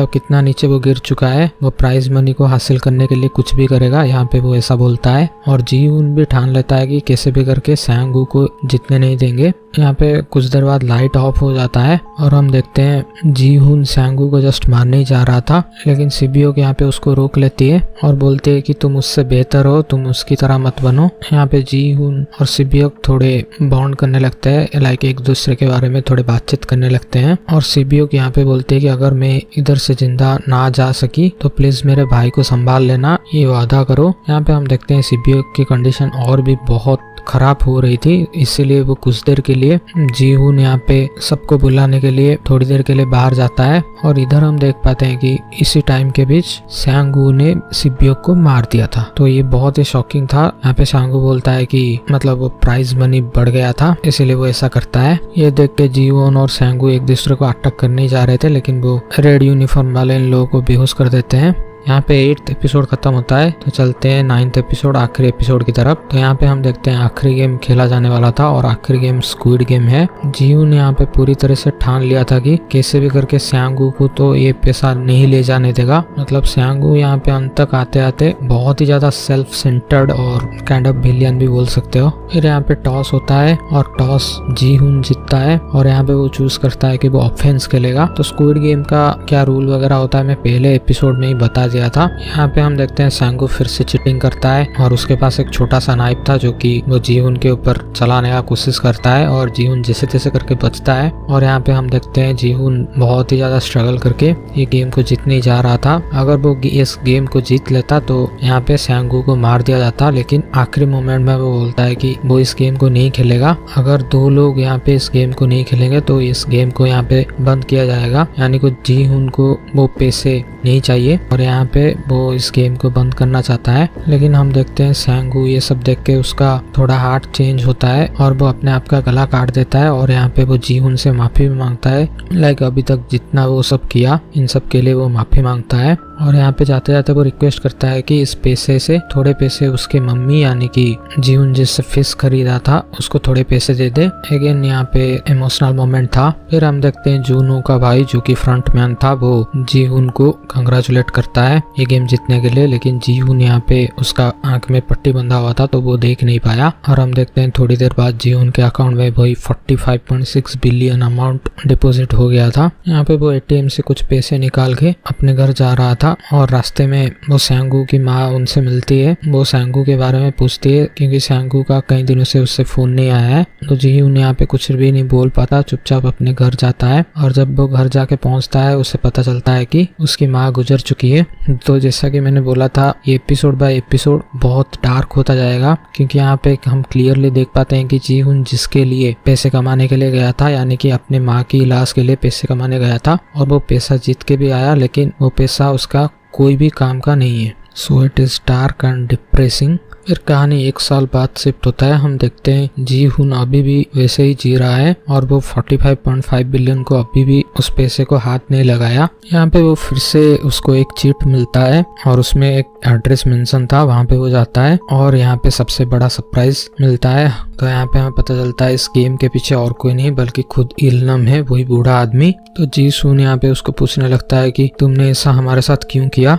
कितना नीचे वो गिर चुका है, वो प्राइज मनी को हासिल करने के लिए कुछ भी करेगा। यहाँ पे वो ऐसा बोलता है और जी हुन भी ठान लेता है कि कैसे भी करके सैंगहू को जीतने नहीं देंगे। यहाँ पे कुछ देर बाद लाइट ऑफ हो जाता है और हम देखते हैं जी हुन सैंगहू को जस्ट मारने ही जा रहा था, लेकिन सीबीओ के यहाँ पे उसको रोक लेती है और बोलती है कि तुम उससे बेहतर हो, तुम उसकी तरह मत बनो। यहाँ पे जी हुन और सीबीओ थोड़े बॉन्ड करने लगते हैं, लाइक एक दूसरे के बारे में थोड़े बातचीत करने लगते हैं। और सीबीओ के यहाँ पे बोलते हैं कि अगर मैं इधर से जिंदा ना जा सकी तो प्लीज मेरे भाई को संभाल लेना, ये वादा करो। यहाँ पे हम देखते हैं सीबीओ की कंडीशन और भी बहुत खराब हो रही थी, इसीलिए वो कुछ देर के लिए जी हुन यहाँ पे सबको बुलाने के लिए थोड़ी देर के लिए बाहर जाता है। और इधर हम देख पाते हैं कि इसी टाइम के बीच सैंगहू ने सीबीओ को मार दिया था, तो ये बहुत ही शॉकिंग था। यहाँ पे सैंगहू बोलता है कि मतलब वो प्राइज मनी बढ़ गया था इसीलिए वो ऐसा करता है। ये देख के जी हुन और सैंगहू एक दूसरे को अटैक करने जा रहे थे, लेकिन वो रेड यूनिफॉर्म वाले इन लोगों को बेहोश कर देते हैं। यहाँ पे 8th एपिसोड खत्म होता है तो चलते हैं 9th एपिसोड आखिरी एपिसोड की तरफ। तो यहाँ पे हम देखते हैं आखिरी गेम खेला जाने वाला था और आखिरी गेम स्क्विड गेम है। जीहू ने यहाँ पे पूरी तरह से ठान लिया था कि कैसे भी करके सैंगहू को तो ये पैसा नहीं ले जाने देगा। मतलब सैंगहू यहाँ पे अंत तक आते आते बहुत ही ज्यादा सेल्फ सेंटर्ड और काइंड ऑफ विलियन भी बोल सकते हो। फिर यहाँ पे टॉस होता है और टॉस जीहून जीतता है और यहाँ पे वो चूज करता है कि वो ऑफेंस खेलेगा। तो स्क्विड गेम का क्या रूल वगैरह होता है मैं पहले एपिसोड में ही बता दिया था। यहाँ पे हम देखते हैं सैंगहू फिर से चीटिंग करता है और उसके पास एक छोटा सा नाइफ था जो कि वो जीहून के ऊपर चलाने का कोशिश करता है और जीहून जैसे तैसे करके बचता है। और यहाँ पे हम देखते हैं जीहून बहुत ही ज्यादा स्ट्रगल करके ये गेम को जीतने जा रहा था। अगर वो इस गेम को जीत लेता तो यहाँ पे सैंगहू को मार दिया जाता, लेकिन आखिरी मोमेंट में वो बोलता है कि वो इस गेम को नहीं खेलेगा। अगर दो लोग यहाँ पे इस गेम को नहीं खेलेंगे तो इस गेम को यहाँ पे बंद किया जाएगा, यानी कि जीहून को वो पैसे नहीं चाहिए और यहाँ पे वो इस गेम को बंद करना चाहता है। लेकिन हम देखते हैं सैंगहू ये सब देख के उसका थोड़ा हार्ट चेंज होता है और वो अपने आप का गला काट देता है और यहाँ पे वो जीहून से माफी भी मांगता है। लाइक अभी तक जितना वो सब किया इन सब के लिए वो माफी मांगता है। और यहाँ पे जाते जाते वो रिक्वेस्ट करता है कि इस पैसे से थोड़े पैसे उसके मम्मी यानी कि जीहून जिससे फिश खरीदा था उसको थोड़े पैसे दे दे। अगेन यहाँ पे इमोशनल मोमेंट था। फिर हम देखते हैं जूनो का भाई जो कि फ्रंटमैन था वो जीहून को कंग्रेचुलेट करता है ये गेम जीतने के लिए, लेकिन जीहून यहाँ पे उसका आंख में पट्टी बंधा हुआ था तो वो देख नहीं पाया। और हम देखते हैं थोड़ी देर बाद जीहून के अकाउंट में वही 45.6 बिलियन अमाउंट डिपॉजिट हो गया था। यहाँ पे वो एटीएम से कुछ पैसे निकाल के अपने घर जा रहा था और रास्ते में वो सैंगहू की माँ उनसे मिलती है। वो सैंगहू के बारे में पूछती है क्योंकि सैंगहू का कई दिनों से उससे फोन नहीं आया है। तो जीहून यहाँ पे कुछ भी नहीं बोल पाता, चुपचाप अपने घर जाता है और जब वो घर जाके पहुंचता है उसे पता चलता है कि उसकी माँ गुजर चुकी है। तो जैसा कि मैंने बोला था ये एपिसोड बाय एपिसोड बहुत डार्क होता जाएगा क्योंकि यहाँ पे हम क्लियरली देख पाते हैं कि जीहून जिसके लिए पैसे कमाने के लिए गया था यानी कि अपने माँ की इलाज के लिए पैसे कमाने गया था और वो पैसा जीत के भी आया, लेकिन वो पैसा उसका कोई भी काम का नहीं है। So it is dark and depressing. फिर कहानी 1 साल बाद शिफ्ट होता है। हम देखते हैं जीहून अभी भी वैसे ही जी रहा है और वो 45.5 बिलियन को अभी भी उस पैसे को हाथ नहीं लगाया। यहाँ पे वो फिर से उसको एक चीट मिलता है और उसमें एक एड्रेस मेंशन था, वहाँ पे वो जाता है और यहाँ पे सबसे बड़ा सरप्राइज मिलता है। तो यहाँ पे हमें पता चलता है इस गेम के पीछे और कोई नहीं बल्कि खुद इल्नम है, वही बूढ़ा आदमी तो जी सून यहाँ पे उसको पूछने लगता है कि तुमने ऐसा हमारे साथ क्यों किया।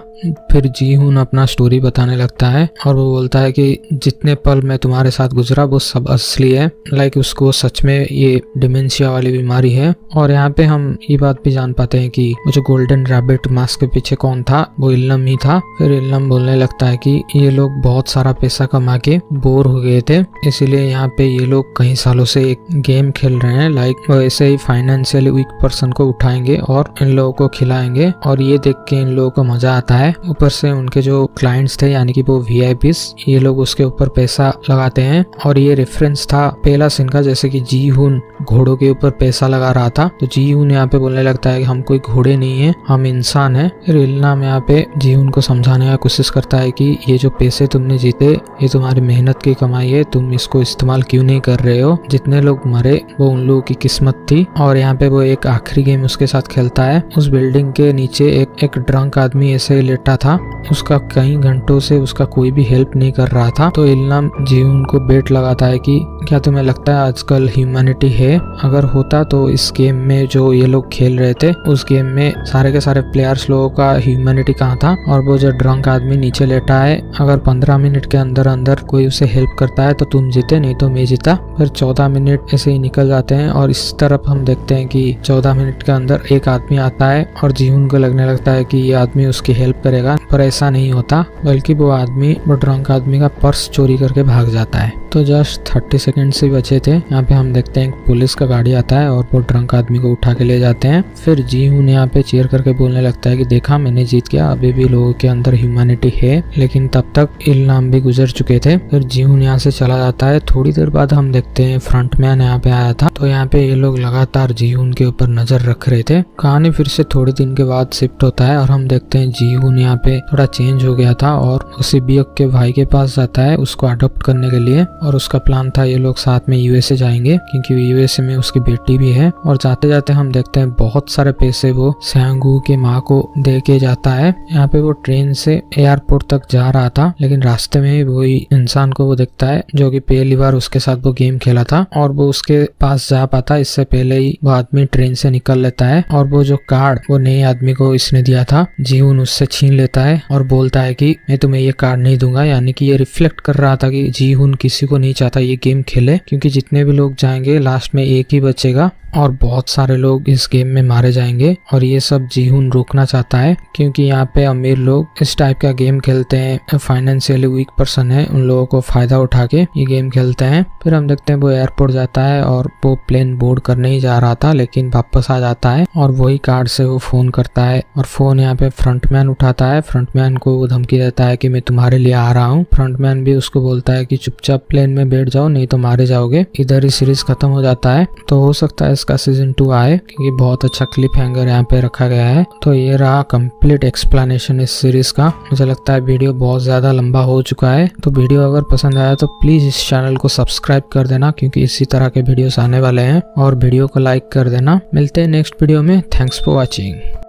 फिर जी हुन अपना स्टोरी बताने लगता है और वो बोलता है कि जितने पल मैं तुम्हारे साथ गुजरा वो सब असली है, लाइक उसको सच में ये डिमेंशिया वाली बीमारी है। और यहाँ पे हम ये बात भी जान पाते हैं कि वो जो गोल्डन रैबिट मास्क के पीछे कौन था, वो इल्लम ही था। फिर इल्लम बोलने लगता है कि ये लोग बहुत सारा पैसा कमा के बोर हो गए थे, इसीलिए यहाँ पे ये लोग कई सालों से एक गेम खेल रहे हैं, लाइक वो ऐसे ही फाइनेंशियली वीक पर्सन को उठाएंगे और इन लोगों को खिलाएंगे और ये देख के इन लोगों को मजा आता है। ऊपर से उनके जो क्लाइंट्स थे यानी कि वो VIPs, ये लोग उसके ऊपर पैसा लगाते हैं। और ये रेफरेंस था पहला सीन का, जैसे कि जी हुन घोड़ों के ऊपर पैसा लगा रहा था, तो जी हुन यहाँ पे बोलने लगता है कि हम कोई घोड़े नहीं है, हम इंसान है। फिर इल्लम यहाँ पे जी हुन को समझाने का कोशिश करता है कि ये जो पैसे तुमने जीते ये तुम्हारी मेहनत की कमाई है, तुम इसको इस्तेमाल क्यों नहीं कर रहे हो। जितने लोग मरे वो उन लोगों की किस्मत थी। और यहाँ पे वो एक आखिरी गेम उसके साथ खेलता है। उस बिल्डिंग के नीचे एक ड्रंक आदमी ऐसे ही लेटा था, उसका कई घंटों से उसका कोई भी हेल्प नहीं कर रहा था। तो इल्लम जी हुन को बेट लगाता है कि क्या तुम्हें लगता है आजकल ह्यूमैनिटी है? अगर होता तो इस गेम में जो ये लोग खेल रहे थे उस गेम में सारे के सारे प्लेयर्स लोगों का ह्यूमैनिटी कहाँ था। और वो जो ड्रंक आदमी नीचे लेटा है, अगर 15 मिनट के अंदर अंदर कोई उसे हेल्प करता है तो तुम जीते, नहीं तो मैं जीता। फिर 14 मिनट ऐसे ही निकल जाते हैं और इस तरफ हम देखते हैं कि 14 मिनट के अंदर एक आदमी आता है और जी हुन को लगने लगता है कि ये आदमी उसकी हेल्प करेगा, पर ऐसा नहीं होता, बल्कि वो आदमी वो ड्रंक आदमी का पर्स चोरी करके भाग जाता है। तो जस्ट 30 सेकंड से बचे थे। यहाँ पे हम देखते हैं पुलिस का गाड़ी आता है और वो ड्रंक आदमी को उठा के ले जाते हैं। फिर जी हुन यहाँ पे चीयर करके बोलने लगता है कि देखा मैंने जीत गया, अभी भी लोगों के अंदर ह्यूमैनिटी है। लेकिन तब तक इल्लम भी गुजर चुके थे। फिर जी हुन यहाँ से चला जाता है। थोड़ी देर बाद हम देखते हैं फ्रंटमैन यहाँ पे आया था, तो यहाँ पे ये लोग लगातार जी हुन के ऊपर नजर रख रहे थे। कहानी फिर से थोड़े दिन के बाद शिफ्ट होता है और हम देखते हैं जी हुन यहाँ पे थोड़ा चेंज हो गया था और उसी बियक के भाई के पास जाता है उसको अडॉप्ट करने के लिए। और उसका प्लान था ये लोग साथ में USA जाएंगे, क्योंकि USA में उसकी बेटी भी है। और जाते जाते हम देखते हैं बहुत सारे पैसे वो सैंगू के माँ को दे के जाता है। यहाँ पे वो ट्रेन से एयरपोर्ट तक जा रहा था, लेकिन रास्ते में वही इंसान को वो देखता है जो कि पहली बार उसके साथ वो गेम खेला था और वो उसके पास जा पाता इससे पहले ही वो आदमी ट्रेन से निकल लेता है। और वो जो कार्ड वो नए आदमी को इसने दिया था जी हुन उससे छीन लेता है और बोलता है कि मैं तुम्हें ये कार्ड नहीं दूंगा। यानी कि ये रिफ्लेक्ट कर रहा था कि जी हुन किसी को नहीं चाहता ये गेम खेले, क्योंकि जितने भी लोग जाएंगे लास्ट में एक ही बचेगा और बहुत सारे लोग इस गेम में मारे जाएंगे। और ये सब जी हुन रोकना चाहता है, क्योंकि यहाँ पे अमीर लोग इस टाइप का गेम खेलते हैं, फाइनेंशियली वीक पर्सन है उन लोगों को फायदा उठा के ये गेम खेलते हैं। फिर हम देखते हैं वो एयरपोर्ट जाता है और वो प्लेन बोर्ड करने ही जा रहा था, लेकिन वापस आ जाता है और वही कार्ड से वो फोन करता है और फोन यहाँ पे फ्रंटमैन उठाता है। फ्रंटमैन को वो धमकी देता है कि मैं तुम्हारे लिए आ रहा हूँ। फ्रंटमैन भी उसको बोलता है कि चुपचाप प्लेन में बैठ जाओ, नहीं तो मारे जाओगे। इधर ही सीरीज खत्म हो जाता है। तो हो सकता है इसका सीजन 2 आए, क्योंकि बहुत अच्छा क्लिप हैंगर यहाँ पे रखा गया है। तो ये रहा कंप्लीट एक्सप्लेनेशन इस सीरीज का। मुझे लगता है वीडियो बहुत ज्यादा लंबा हो चुका है, तो वीडियो अगर पसंद आया तो प्लीज इस चैनल को सब्सक्राइब कर देना, क्योंकि इसी तरह के वीडियोस आने वाले हैं। और वीडियो को लाइक कर देना। मिलते हैं नेक्स्ट वीडियो में। Thanks for watching.